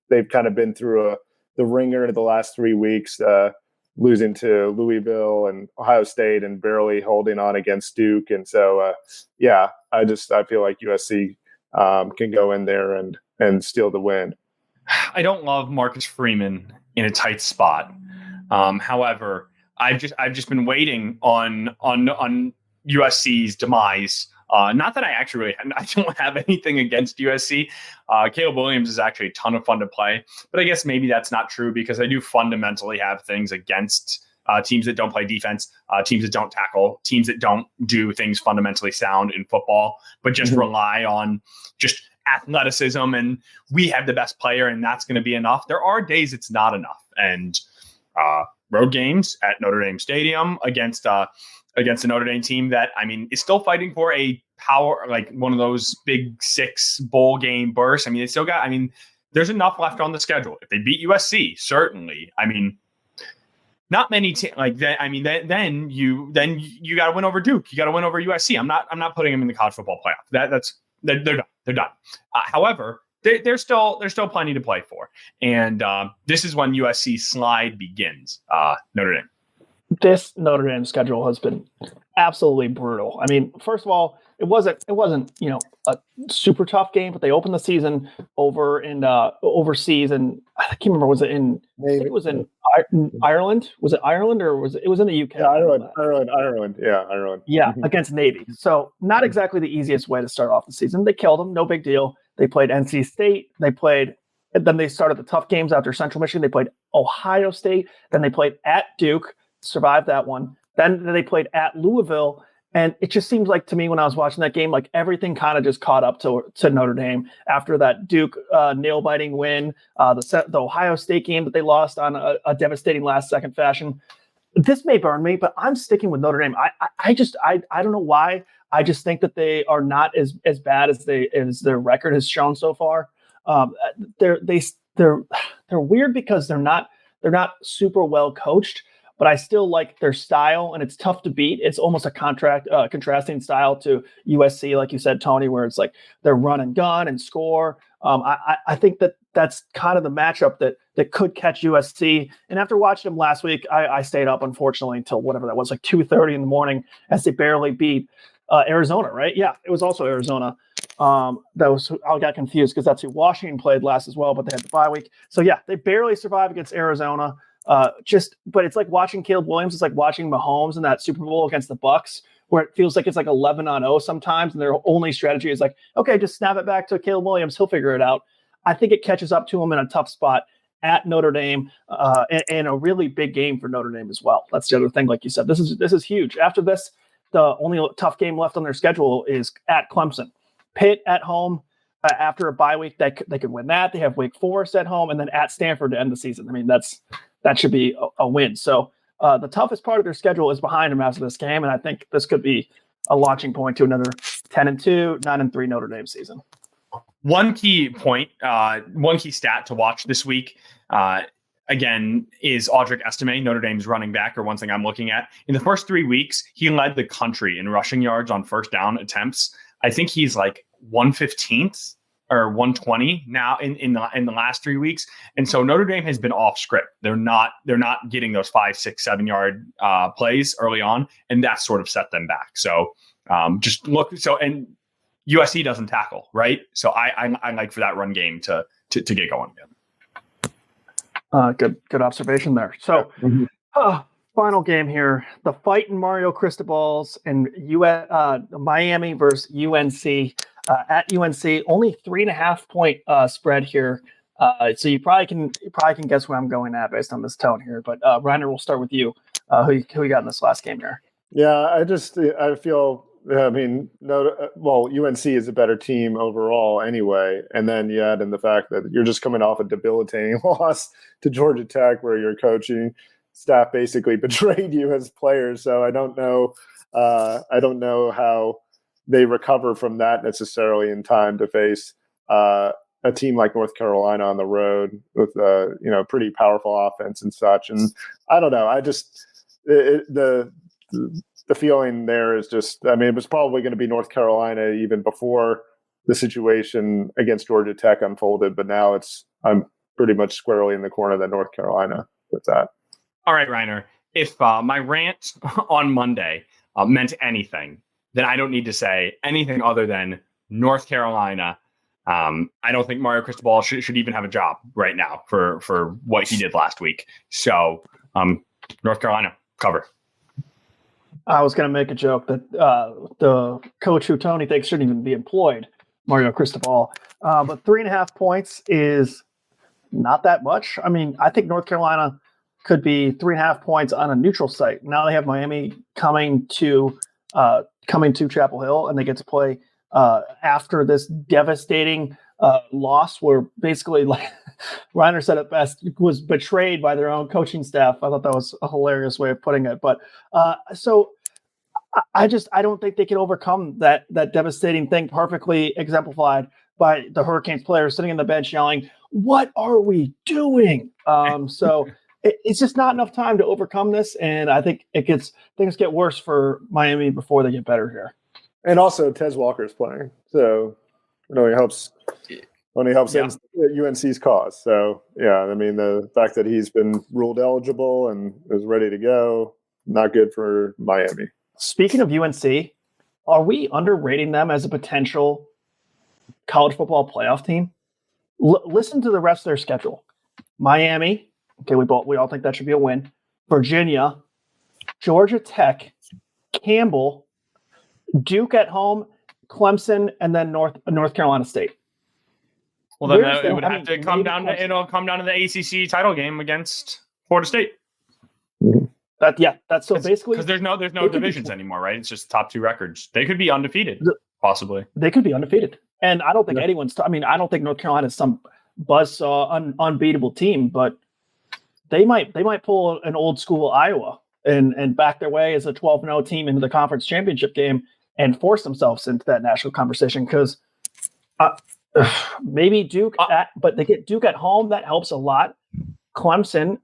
They've kind of been through the ringer the last 3 weeks, losing to Louisville and Ohio State and barely holding on against Duke. And so, I feel like USC can go in there and steal the win. I don't love Marcus Freeman in a tight spot. However, I've just been waiting on USC's demise. Not that I don't have anything against USC. Caleb Williams is actually a ton of fun to play, but I guess maybe that's not true because I do fundamentally have things against teams that don't play defense, teams that don't tackle, teams that don't do things fundamentally sound in football, but just rely on just athleticism and we have the best player and that's going to be enough. There are days it's not enough. And road games at Notre Dame Stadium against a Notre Dame team that, is still fighting for a power, like one of those big 6 bowl game bursts. They still got, there's enough left on the schedule. If they beat USC, certainly. Not many like that. Then you got to win over Duke. You got to win over USC. I'm not putting them in the college football playoff. They're done. They're done. However, there's still plenty to play for. And this is when USC slide begins. Notre Dame. This Notre Dame schedule has been absolutely brutal. First of all, it wasn't a super tough game, but they opened the season over in overseas, and I can't remember, was it in Ireland? Was it Ireland or was it in the UK? Yeah, Ireland. Yeah, Ireland. Yeah, against Navy. So not exactly the easiest way to start off the season. They killed them, no big deal. They played NC State. Then they started the tough games after Central Michigan. They played Ohio State. Then they played at Duke. Survived that one. Then they played at Louisville And it just seems like to me when I was watching that game, like everything kind of just caught up to Notre Dame after that Duke nail-biting win, the Ohio State game that they lost on a devastating last-second fashion. This may burn me, but I'm sticking with Notre Dame. I don't know why. I just think that they are not as bad as their record has shown so far. They're weird because they're not super well coached, but I still like their style, and it's tough to beat. It's almost a contrasting style to USC, like you said, Tony, where it's like they're run and gun and score. I think that's kind of the matchup that could catch USC. And after watching them last week, I stayed up, unfortunately, until whatever that was, like 2:30 in the morning, as they barely beat Arizona, right? Yeah, it was also Arizona. I got confused because that's who Washington played last as well, but they had the bye week. So yeah, they barely survived against Arizona. But it's like watching Caleb Williams. It's like watching Mahomes in that Super Bowl against the Bucks, where it feels like it's like 11-0 sometimes, and their only strategy is like, okay, just snap it back to Caleb Williams. He'll figure it out. I think it catches up to him in a tough spot at Notre Dame, and a really big game for Notre Dame as well. That's the other thing, like you said. This is huge. After this, the only tough game left on their schedule is at Clemson. Pitt at home after a bye week, they could win that. They have Wake Forest at home, and then at Stanford to end the season. I mean, that should be a win. So the toughest part of their schedule is behind them after this game, and I think this could be a launching point to another 10-2, 9-3 Notre Dame season. One key stat to watch this week, again, is Audric Estime, Notre Dame's running back, or one thing I'm looking at. In the first 3 weeks, he led the country in rushing yards on first down attempts. I think he's like 115th or 120 now in the last 3 weeks. And so Notre Dame has been off script. They're not getting those 5, 6, 7 yard plays early on, and that sort of set them back. So just look. So, and USC doesn't tackle, right? So I like for that run game to get going again. Good observation there. So final game here, the fight in Mario Cristobal's and Miami versus UNC. At UNC, only 3.5 point spread here. So you probably can guess where I'm going at based on this tone here. But Reiner, we'll start with you. Who you got in this last game here? Yeah, I feel. I mean, UNC is a better team overall anyway. And then you add in the fact that you're just coming off a debilitating loss to Georgia Tech, where your coaching staff basically betrayed you as players. So I don't know how they recover from that necessarily in time to face a team like North Carolina on the road with pretty powerful offense and such. And I don't know. I just the feeling there is just, I mean, it was probably going to be North Carolina even before the situation against Georgia Tech unfolded, but now I'm pretty much squarely in the corner that North Carolina with that. All right, Reiner, if my rant on Monday meant anything, then I don't need to say anything other than North Carolina. I don't think Mario Cristobal should even have a job right now for what he did last week. So North Carolina, cover. I was going to make a joke that the coach who Tony thinks shouldn't even be employed, Mario Cristobal. But 3.5 points is not that much. I mean, I think North Carolina could be 3.5 points on a neutral site. Now they have Miami coming to Chapel Hill, and they get to play after this devastating loss where basically, like Reiner said it best, was betrayed by their own coaching staff. I thought that was a hilarious way of putting it. But so I don't think they can overcome that devastating thing, perfectly exemplified by the Hurricanes players sitting on the bench yelling, "What are we doing?" So it's just not enough time to overcome this, and I think things get worse for Miami before they get better here. And also, Tez Walker's playing, so it only helps UNC's cause. So yeah, I mean, the fact that he's been ruled eligible and is ready to go, not good for Miami. Speaking of UNC, are we underrating them as a potential college football playoff team? Listen to the rest of their schedule: Miami. Okay, we all think that should be a win. Virginia, Georgia Tech, Campbell, Duke at home, Clemson, and then North Carolina State. Well, then it would have to come down to the ACC title game against Florida State. That's so basically because there's no divisions anymore, right? It's just top 2 records. They could be undefeated, possibly. They could be undefeated, and I don't think I don't think North Carolina is some buzzsaw unbeatable team, but they might pull an old school Iowa and back their way as a 12-0 team into the conference championship game and force themselves into that national conversation. Because maybe Duke, but they get Duke at home. That helps a lot. Clemson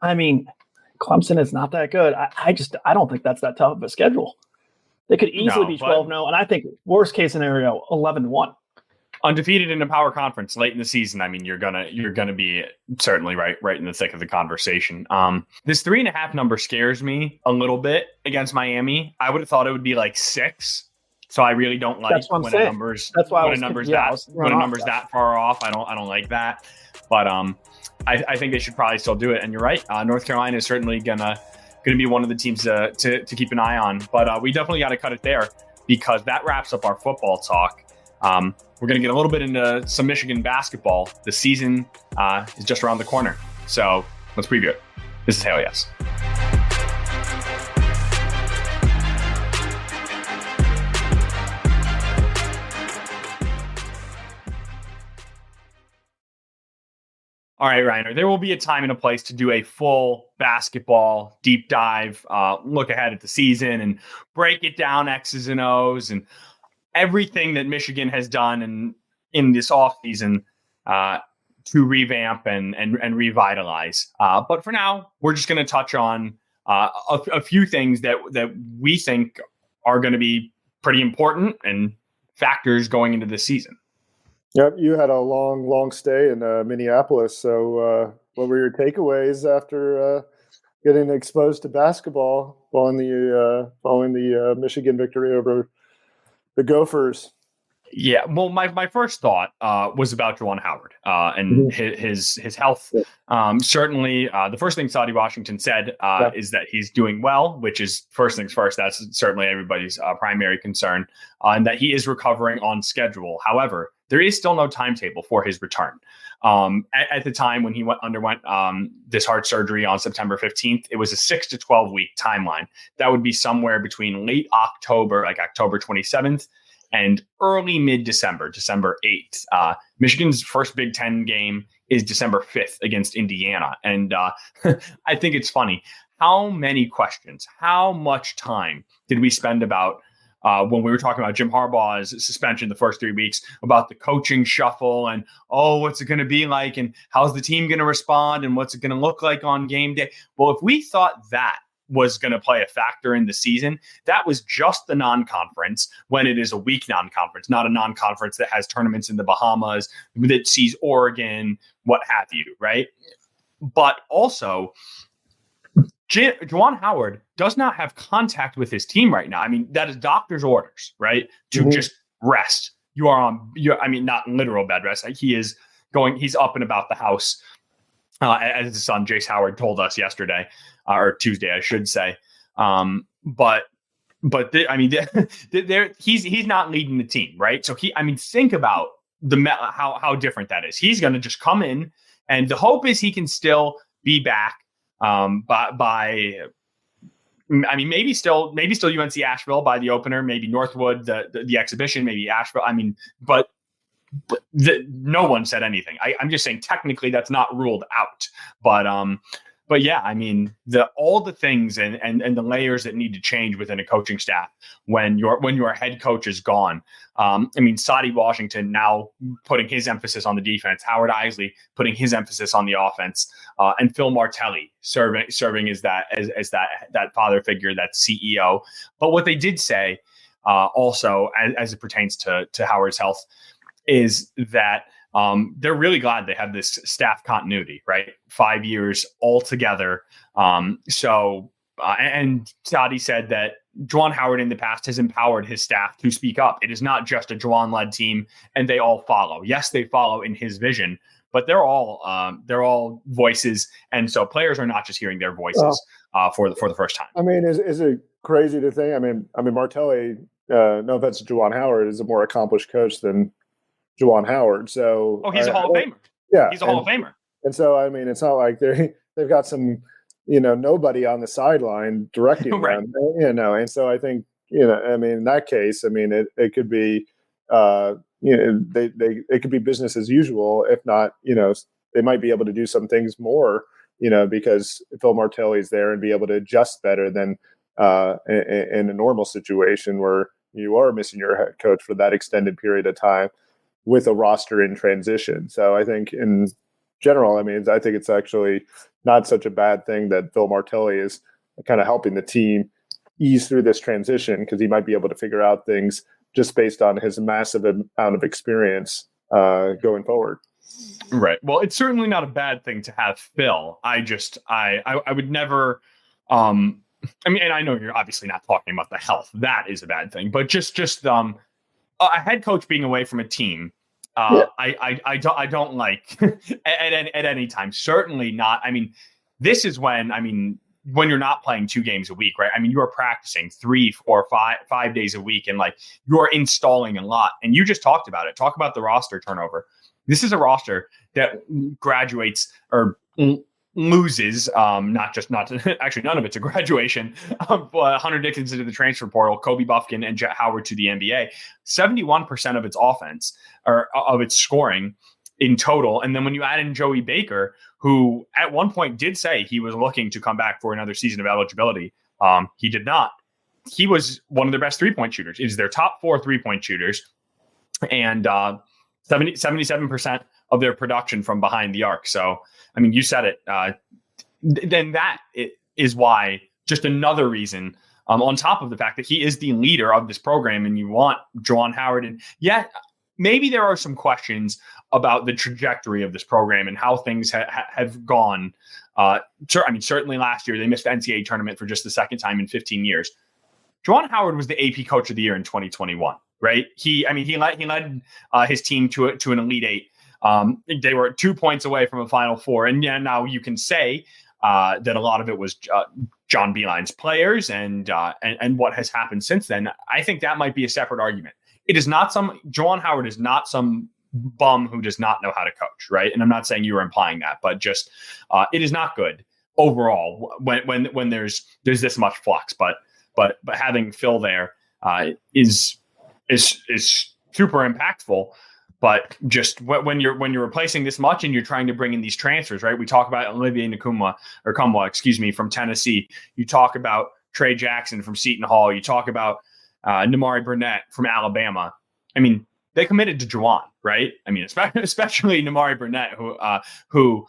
is not that good. I don't think that's that tough of a schedule. They could easily be 12-0, and I think worst case scenario 11-1. Undefeated in a power conference late in the season. I mean, you're gonna be certainly right in the thick of the conversation. This 3.5 number scares me a little bit against Miami. I would have thought it would be like 6. So I really don't like when a number's that far off. I don't like that. But I think they should probably still do it. And you're right. North Carolina is certainly gonna be one of the teams to keep an eye on. But we definitely got to cut it there because that wraps up our football talk. We're going to get a little bit into some Michigan basketball. The season is just around the corner. So let's preview it. This is Hail Yes. All right, Reiner, there will be a time and a place to do a full basketball deep dive, look ahead at the season and break it down X's and O's and everything that Michigan has done in this offseason to revamp and revitalize. But for now, we're just going to touch on a few things that we think are going to be pretty important and factors going into this season. Yep, you had a long stay in Minneapolis. So what were your takeaways after getting exposed to basketball following the Michigan victory over the Gophers? Yeah, well, my first thought was about Juwan Howard and his health. Certainly, the first thing Saddi Washington said is that he's doing well, which is first things first. That's certainly everybody's primary concern, and that he is recovering on schedule. However, there is still no timetable for his return. At the time when he underwent this heart surgery on September 15th, it was a 6 to 12 week timeline. That would be somewhere between late October, like October 27th, and early mid-December, December 8th. Michigan's first Big Ten game is December 5th against Indiana. And I think it's funny. How many questions, how much time did we spend about when we were talking about Jim Harbaugh's suspension the first 3 weeks, about the coaching shuffle and, what's it going to be like and how's the team going to respond and what's it going to look like on game day? Well, if we thought that was going to play a factor in the season, that was just the non-conference when it is a weak non-conference, not a non-conference that has tournaments in the Bahamas, that sees Oregon, what have you, right? But also, Juwan Howard does not have contact with his team right now. I mean, that is doctor's orders, right? To just rest. Not literal bed rest. Like he's up and about the house, as his son, Jace Howard, told us yesterday, or Tuesday, I should say. He's not leading the team, right? So think about how different that is. He's going to just come in, and the hope is he can still be back maybe still UNC Asheville by the opener, maybe Northwood the exhibition, maybe Asheville. But no one said anything. I'm just saying technically that's not ruled out. But yeah, all the things and the layers that need to change within a coaching staff when your head coach is gone. Saddi Washington now putting his emphasis on the defense, Howard Isley putting his emphasis on the offense, and Phil Martelli serving as that father figure, that CEO. But what they did say also as it pertains to Howard's health is that they're really glad they have this staff continuity, right? 5 years all together. And Saddi said that Juwan Howard in the past has empowered his staff to speak up. It is not just a Juwan-led team, and they all follow. Yes, they follow in his vision, but they're all voices, and so players are not just hearing their voices for the first time. Is it crazy to think? Martelli, no offense to Juwan Howard, is a more accomplished coach than Juwan Howard. So he's a Hall of Famer. Yeah, he's a Hall of Famer. And so it's not like they've got some nobody on the sideline directing Right. them, and so I think, I mean, in that case, I mean, it could be, it could be business as usual. If not, they might be able to do some things more, because Phil Martelli's there and be able to adjust better than in a normal situation where you are missing your head coach for that extended period of time with a roster in transition. So I think in general, I mean, I think it's actually not such a bad thing that Phil Martelli is kind of helping the team ease through this transition, because he might be able to figure out things just based on his massive amount of experience going forward. Right. Well, it's certainly not a bad thing to have Phil. I would never, I mean, and I know you're obviously not talking about the health. That is a bad thing, but just a head coach being away from a team, I don't like at any time. Certainly not. I mean, this is when you're not playing 2 games a week, right? I mean, you are practicing 3, 4, 5 days a week, and like you're installing a lot. And you just talked about it. Talk about the roster turnover. This is a roster that graduates or loses, actually none of it's a graduation. Hunter Dickinson to the transfer portal, Kobe Buffkin and Jet Howard to the NBA. 71% of its offense or of its scoring in total. And then when you add in Joey Baker, who at one point did say he was looking to come back for another season of eligibility, he did not. He was one of their best 3-point shooters. Is their top 4 3-point shooters, and 77% of their production from behind the arc. So, I mean, you said it. Then that is why, just another reason, on top of the fact that he is the leader of this program, and you want Juwan Howard. And maybe there are some questions about the trajectory of this program and how things have gone. Certainly last year they missed the NCAA tournament for just the second time in 15 years. Juwan Howard was the AP Coach of the Year in 2021. Right. He led his team to an Elite Eight. They were 2 points away from a Final Four. And now you can say that a lot of it was John Beilein's players and what has happened since then. I think that might be a separate argument. Juwan Howard is not some bum who does not know how to coach. Right. And I'm not saying you were implying that, but just it is not good overall when there's this much flux. But having Phil there is super impactful. But just when you're replacing this much and you're trying to bring in these transfers, right? We talk about Olivier Nkamhoua, from Tennessee. You talk about Trey Jackson from Seton Hall. You talk about Nimari Burnett from Alabama. I mean, they committed to Juwan, right? I mean, especially Nimari Burnett, who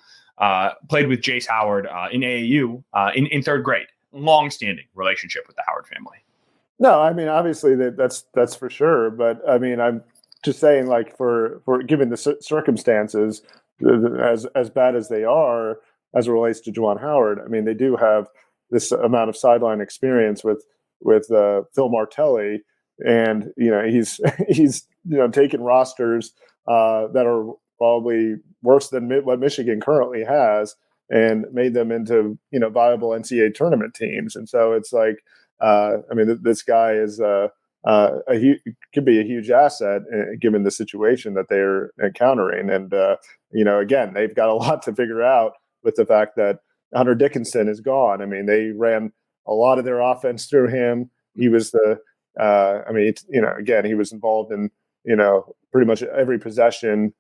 played with Jace Howard in AAU in 3rd grade. Long-standing relationship with the Howard family. No, I mean, obviously that's for sure. But I mean, I'm just saying, like, for given the circumstances, as bad as they are, as it relates to Juwan Howard, I mean, they do have this amount of sideline experience with Phil Martelli, and he's taken rosters that are probably worse than what Michigan currently has, and made them into viable NCAA tournament teams. And so it's like, I mean, this guy is could be a huge asset given the situation that they're encountering. And again, they've got a lot to figure out with the fact that Hunter Dickinson is gone. I mean, they ran a lot of their offense through him. He was again, he was involved in pretty much every possession.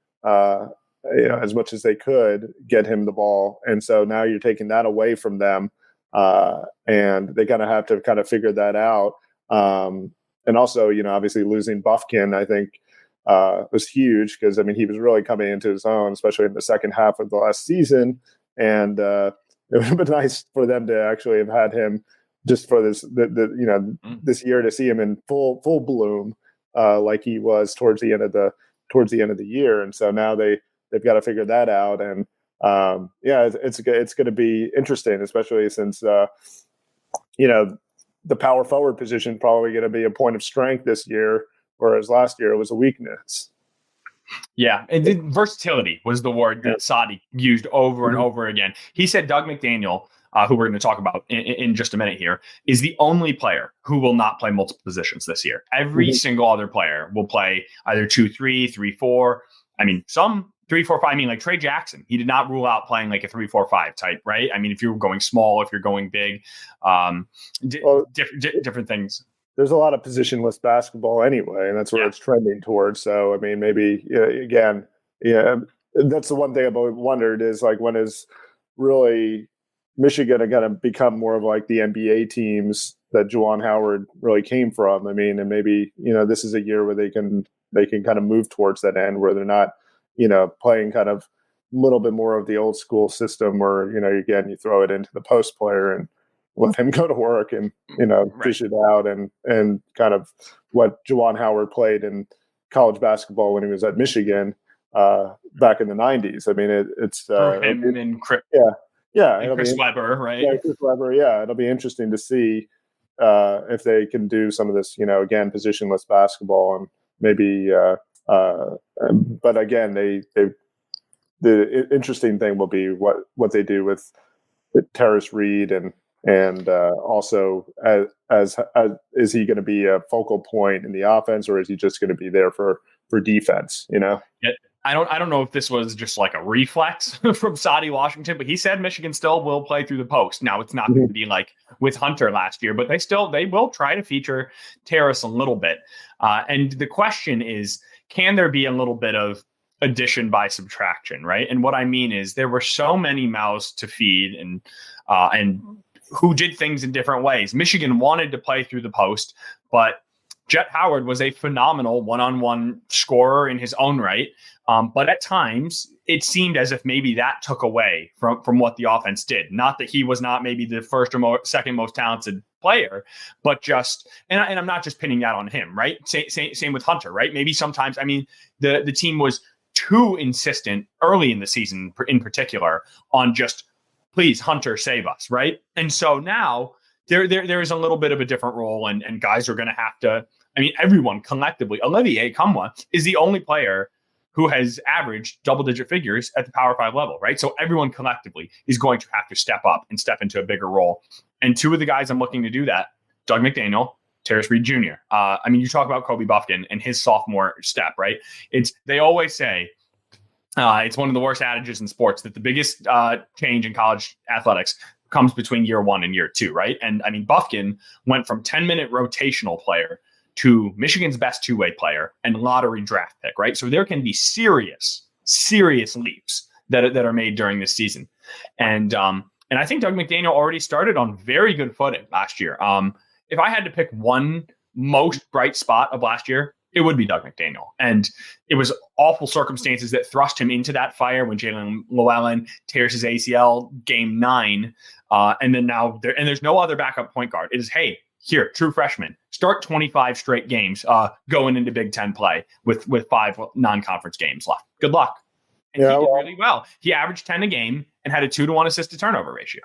As much as they could get him the ball. And so now you're taking that away from them. And they kind of have to figure that out. And also, obviously losing Buffkin, I think, was huge, because, I mean, he was really coming into his own, especially in the second half of the last season. And it would have been nice for them to actually have had him just for this year, to see him in full bloom, like he was towards the end of the year. And so now they've got to figure that out. And it's going to be interesting, especially since the power forward position probably going to be a point of strength this year, whereas last year it was a weakness. Yeah, and versatility was the word that Sadi used over and over again. He said Doug McDaniel, who we're going to talk about in just a minute here, is the only player who will not play multiple positions this year. Every single other player will play either 2-3, 3-4. I mean, some 3-4-5. I mean, like Trey Jackson, he did not rule out playing like a 3-4-5 type, right? I mean, if you're going small, if you're going big, different things. There's a lot of positionless basketball anyway, and that's where it's trending towards. So, I mean, maybe again, that's the one thing I've always wondered is like, when is really Michigan are going to become more of like the NBA teams that Juwan Howard really came from? I mean, and maybe, this is a year where they can kind of move towards that end where they're not, playing kind of a little bit more of the old school system where, again, you throw it into the post player and let him go to work and, dish it out and kind of what Juwan Howard played in college basketball when he was at Michigan back in the 90s. I mean, it's him and Chris, and Chris Webber, right? Yeah, Chris Webber. Yeah, it'll be interesting to see if they can do some of this, again, positionless basketball and maybe. But again, the interesting thing will be what they do with Terrace Reed and also as is he going to be a focal point in the offense, or is he just going to be there for defense? Yeah, I don't know if this was just like a reflex from Sadi Washington, but he said Michigan still will play through the post. Now it's not going to be like with Hunter last year, but they will try to feature Terrace a little bit. And the question is, can there be a little bit of addition by subtraction, right? And what I mean is there were so many mouths to feed and who did things in different ways. Michigan wanted to play through the post, but Jet Howard was a phenomenal one-on-one scorer in his own right. But at times it seemed as if maybe that took away from what the offense did. Not that he was not maybe the first or second most talented player, but just, and I'm not just pinning that on him, right? Same with Hunter, right? Maybe sometimes, I mean, the team was too insistent early in the season in particular on just, please, Hunter, save us, right? And so now there is a little bit of a different role, and guys are going to have to, I mean, everyone collectively, Olivier Kamwa is the only player who has averaged double-digit figures at the Power 5 level, right? So everyone collectively is going to have to step up and step into a bigger role. And two of the guys I'm looking to do that, Doug McDaniel, Terrace Reed Jr. I mean, you talk about Kobe Buffkin and his sophomore step, right? They always say, it's one of the worst adages in sports that the biggest change in college athletics comes between year one and year two, right? And I mean, Buffkin went from 10-minute rotational player to Michigan's best two-way player and lottery draft pick, right? So there can be serious leaps that are made during this season. And I think Doug McDaniel already started on very good footing last year. If I had to pick one most bright spot of last year, it would be Doug McDaniel. And it was awful circumstances that thrust him into that fire when Jalen Llewellyn tears his ACL game 9. And then now there's no other backup point guard. It is, hey, here, true freshman, start 25 straight games going into Big Ten play with 5 non-conference games left. Good luck. And he did really well. He averaged 10 a game and had a 2-to-1 assist to turnover ratio.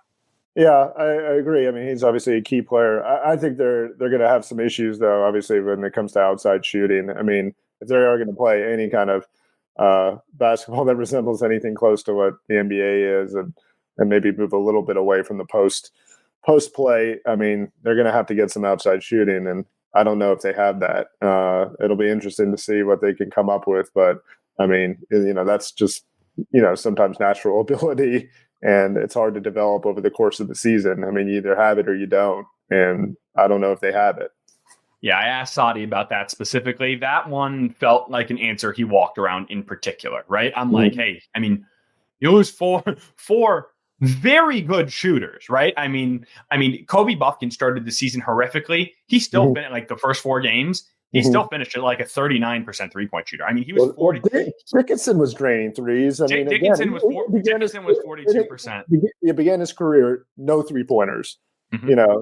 Yeah, I agree. I mean, he's obviously a key player. I think they're going to have some issues, though, obviously, when it comes to outside shooting. I mean, if they are going to play any kind of basketball that resembles anything close to what the NBA is and maybe move a little bit away from the post play, I mean, they're going to have to get some outside shooting, and I don't know if they have that. It'll be interesting to see what they can come up with, but I mean, that's just, sometimes natural ability, and it's hard to develop over the course of the season. I mean, you either have it or you don't, and I don't know if they have it. Yeah, I asked Sadi about that specifically. That one felt like an answer he walked around in particular, right? I'm like, hey, I mean, you lose four very good shooters, right? I mean, Kobe Buffkin started the season horrifically. He still finished like the first 4 games. He still finished at like a 39% 3-point shooter. I mean, he was 40. Dickinson was draining threes. I mean, Dickinson was 42%. He began his career no 3-pointers.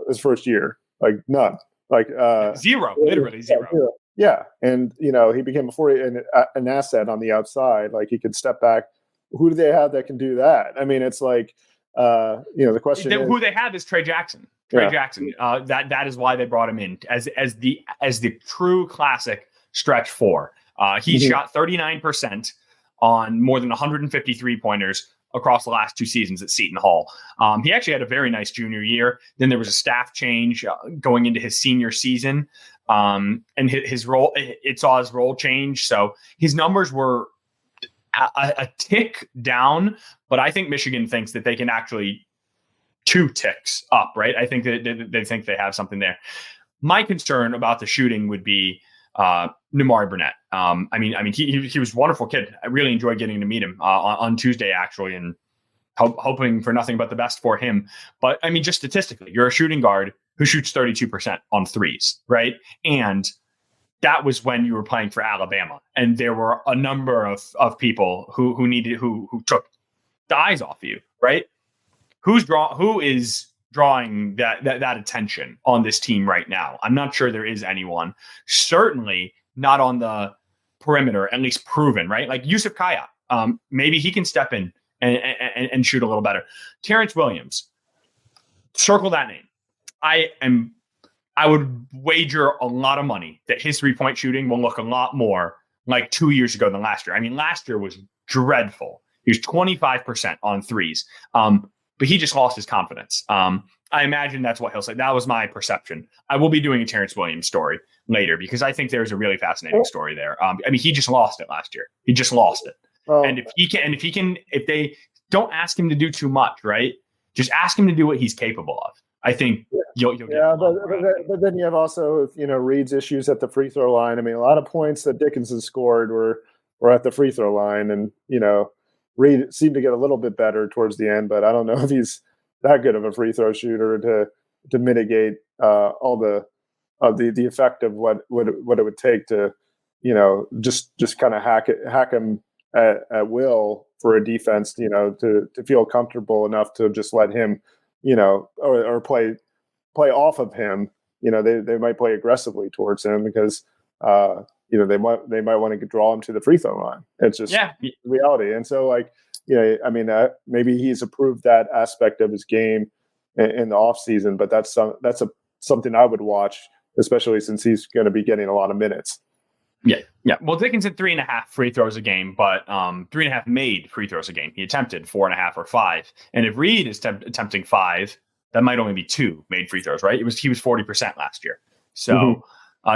His first year, like none, like zero, literally zero. Yeah, and he became an asset on the outside. Like he could step back. Who do they have that can do that? I mean, it's like the question is, who they have is Trey Jackson. Jackson. That is why they brought him in as the true classic stretch 4. He shot 39% on more than 153 pointers across the last 2 seasons at Seton Hall. He actually had a very nice junior year. Then there was a staff change going into his senior season, and his role, it saw his role change. So his numbers were a tick down, but I think Michigan thinks that they can actually 2 ticks up, right? I think that they think they have something there. My concern about the shooting would be Nimari Burnett. I mean, he was a wonderful kid. I really enjoyed getting to meet him on Tuesday, actually, and hoping for nothing but the best for him. But I mean, just statistically, you're a shooting guard who shoots 32% on threes, right? And that was when you were playing for Alabama, and there were a number of people who took the eyes off you, right? Who is drawing that attention on this team right now? I'm not sure there is anyone. Certainly not on the perimeter, at least proven, right? Like Yusuf Kaya, maybe he can step in and shoot a little better. Terrence Williams, circle that name. I would wager a lot of money that his 3-point shooting will look a lot more like 2 years ago than last year. I mean, last year was dreadful. He was 25% on threes, but he just lost his confidence. I imagine that's what he'll say. That was my perception. I will be doing a Terrence Williams story later because I think there's a really fascinating story there. I mean, he just lost it last year. He just lost it. Oh. And if they don't ask him to do too much, right? Just ask him to do what he's capable of. I think you'll get. Yeah, but then you have also Reed's issues at the free throw line. I mean, a lot of points that Dickinson scored were at the free throw line, and Reed seemed to get a little bit better towards the end, but I don't know if he's that good of a free throw shooter to mitigate all the effect of what it would take to just kind of hack him at will for a defense, to feel comfortable enough to just let him, or play off of him. They might play aggressively towards him because they might want to draw him to the free throw line. It's just reality. And so maybe he's improved that aspect of his game in the off season, but that's something I would watch, especially since he's going to be getting a lot of minutes. Yeah. Well, Dickinson 3.5 free throws a game, but 3.5 made free throws a game. He attempted 4.5 or 5. And if Reed is attempting 5, that might only be 2 made free throws, right? He was 40% last year. So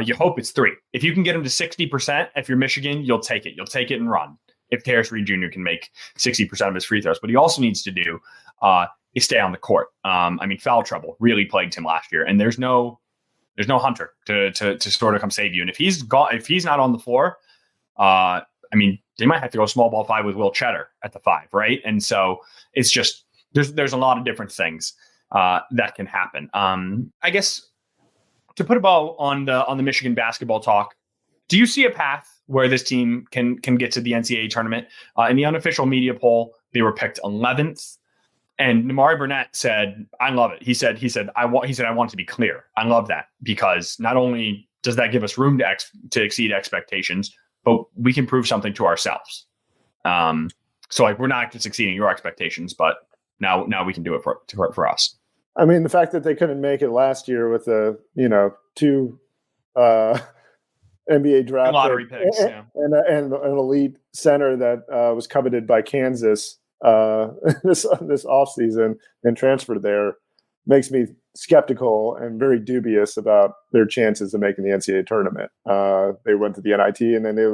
you hope it's 3. If you can get him to 60%, if you're Michigan, you'll take it. You'll take it and run. If Terrence Reed Jr. can make 60% of his free throws, but he also needs to do is stay on the court. I mean, foul trouble really plagued him last year, and there's no Hunter to sort of come save you. And if he's not on the floor, I mean, they might have to go small ball 5 with Will Cheddar at the 5, right? And so it's just there's a lot of different things that can happen. I guess to put a bow on the Michigan basketball talk, do you see a path where this team can get to the NCAA tournament? In the unofficial media poll, they were picked 11th. And Nimari Burnett said, "I love it." He said, I want to be clear. I love that because not only does that give us room to exceed expectations, but we can prove something to ourselves. So we're not just exceeding your expectations, but now we can do it for us. I mean, the fact that they couldn't make it last year with the 2 NBA draft lottery picks, and an elite center that was coveted by Kansas this offseason and transferred there makes me skeptical and very dubious about their chances of making the NCAA tournament. They went to the NIT and then they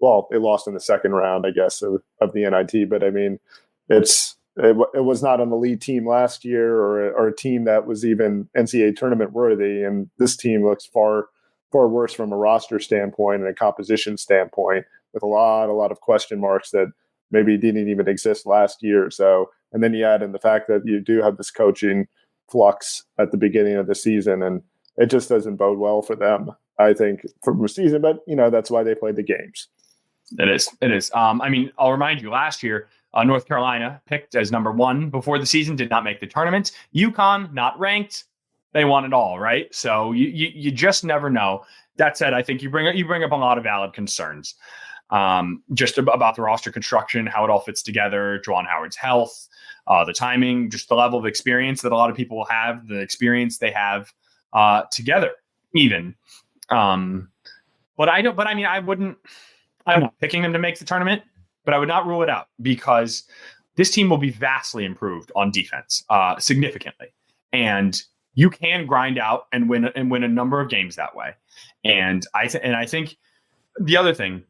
lost in the second round, I guess, of the NIT. But I mean, it was not an elite team last year or a team that was even NCAA tournament worthy. And this team looks far worse from a roster standpoint and a composition standpoint, with a lot of question marks that maybe didn't even exist last year. So, and then you add in the fact that you do have this coaching flux at the beginning of the season, and it just doesn't bode well for them, I think, from the season. But that's why they played the games. It is. I mean, I'll remind you, last year, North Carolina, picked as number 1 before the season, did not make the tournament. UConn, not ranked. They won it all, right? So you just never know. That said, I think you bring up a lot of valid concerns. Just about the roster construction, how it all fits together, Juwan Howard's health, the timing, just the level of experience that a lot of people will have, the experience they have together, even. I'm not picking them to make the tournament, but I would not rule it out because this team will be vastly improved on defense, significantly, and you can grind out and win a number of games that way. And I think the other thing,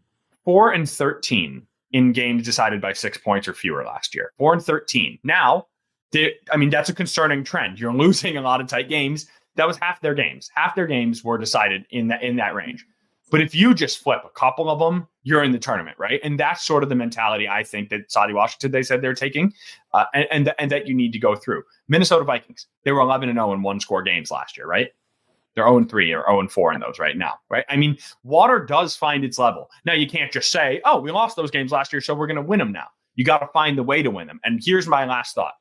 4-13 in games decided by 6 points or fewer last year. 4-13. Now, that's a concerning trend. You're losing a lot of tight games. That was half their games. Half their games were decided in that range. But if you just flip a couple of them, you're in the tournament, right? And that's sort of the mentality I think that Saudi Washington, they said they're taking, and that you need to go through. Minnesota Vikings, they were 11-0 in one-score games last year, right? They're 0-3 or 0-4 in those right now, right? I mean, water does find its level. Now, you can't just say, oh, we lost those games last year, so we're going to win them now. You got to find the way to win them. And here's my last thought.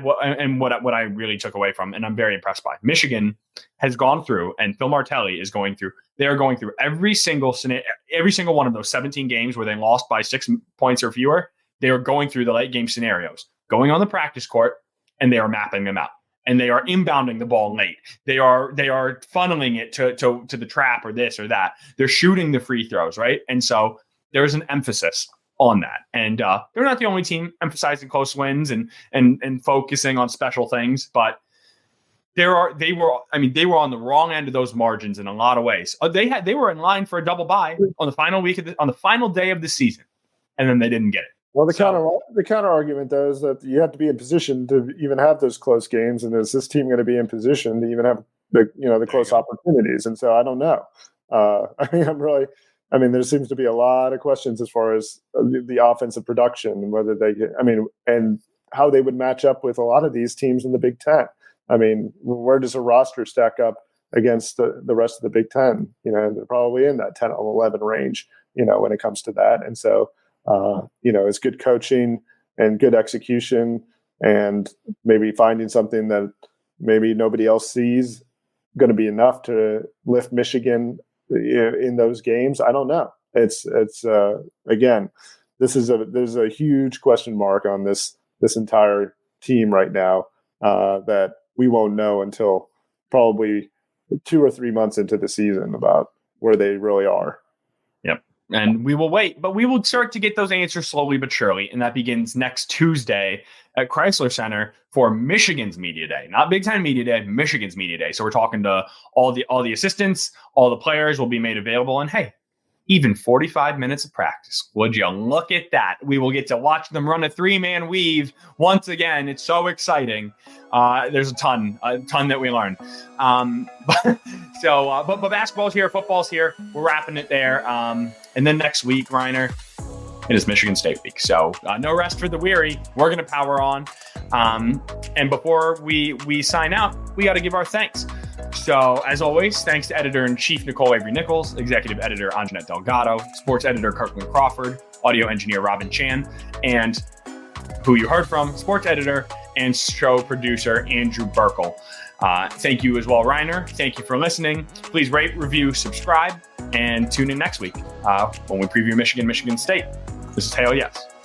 What I really took away from, and I'm very impressed by, Michigan has gone through, and Phil Martelli is going through. They are going through every single one of those 17 games where they lost by 6 points or fewer. They are going through the late game scenarios, going on the practice court, and they are mapping them out. And they are inbounding the ball late. They are funneling it to the trap or this or that. They're shooting the free throws, right? And so there's an emphasis on that. And they're not the only team emphasizing close wins and focusing on special things, but they were on the wrong end of those margins in a lot of ways. They were in line for a double bye on the final day of the season, and then they didn't get it. Well, the counter argument though is that you have to be in position to even have those close games, and is this team going to be in position to even have the close opportunities? And so I don't know. There seems to be a lot of questions as far as the offensive production and whether they get, and how they would match up with a lot of these teams in the Big Ten. I mean, where does a roster stack up against the rest of the Big Ten? They're probably in that 10 or 11 range, when it comes to that. And so, it's good coaching and good execution and maybe finding something that maybe nobody else sees going to be enough to lift Michigan in those games. I don't know. It's again, there's a huge question mark on this entire team right now that we won't know until probably 2 or 3 months into the season about where they really are. Yep. And we will wait, but we will start to get those answers slowly but surely. And that begins next Tuesday at Chrysler Center for Michigan's Media Day. Not Big Ten Media Day, Michigan's Media Day. So we're talking to all the assistants, all the players will be made available. And hey, even 45 minutes of practice. Would you look at that? We will get to watch them run a 3-man weave once again. It's so exciting. There's a ton that we learn. But basketball's here, football's here. We're wrapping it there. And then next week, Reiner, it is Michigan State week. So no rest for the weary. We're going to power on. And before we sign out, we got to give our thanks. So, as always, thanks to Editor-in-Chief Nicole Avery-Nichols, Executive Editor Anjanette Delgado, Sports Editor Kirkland Crawford, Audio Engineer Robin Chan, and who you heard from, Sports Editor and Show Producer Andrew Burkle. Thank you as well, Reiner. Thank you for listening. Please rate, review, subscribe, and tune in next week when we preview Michigan State. This is Hail Yes.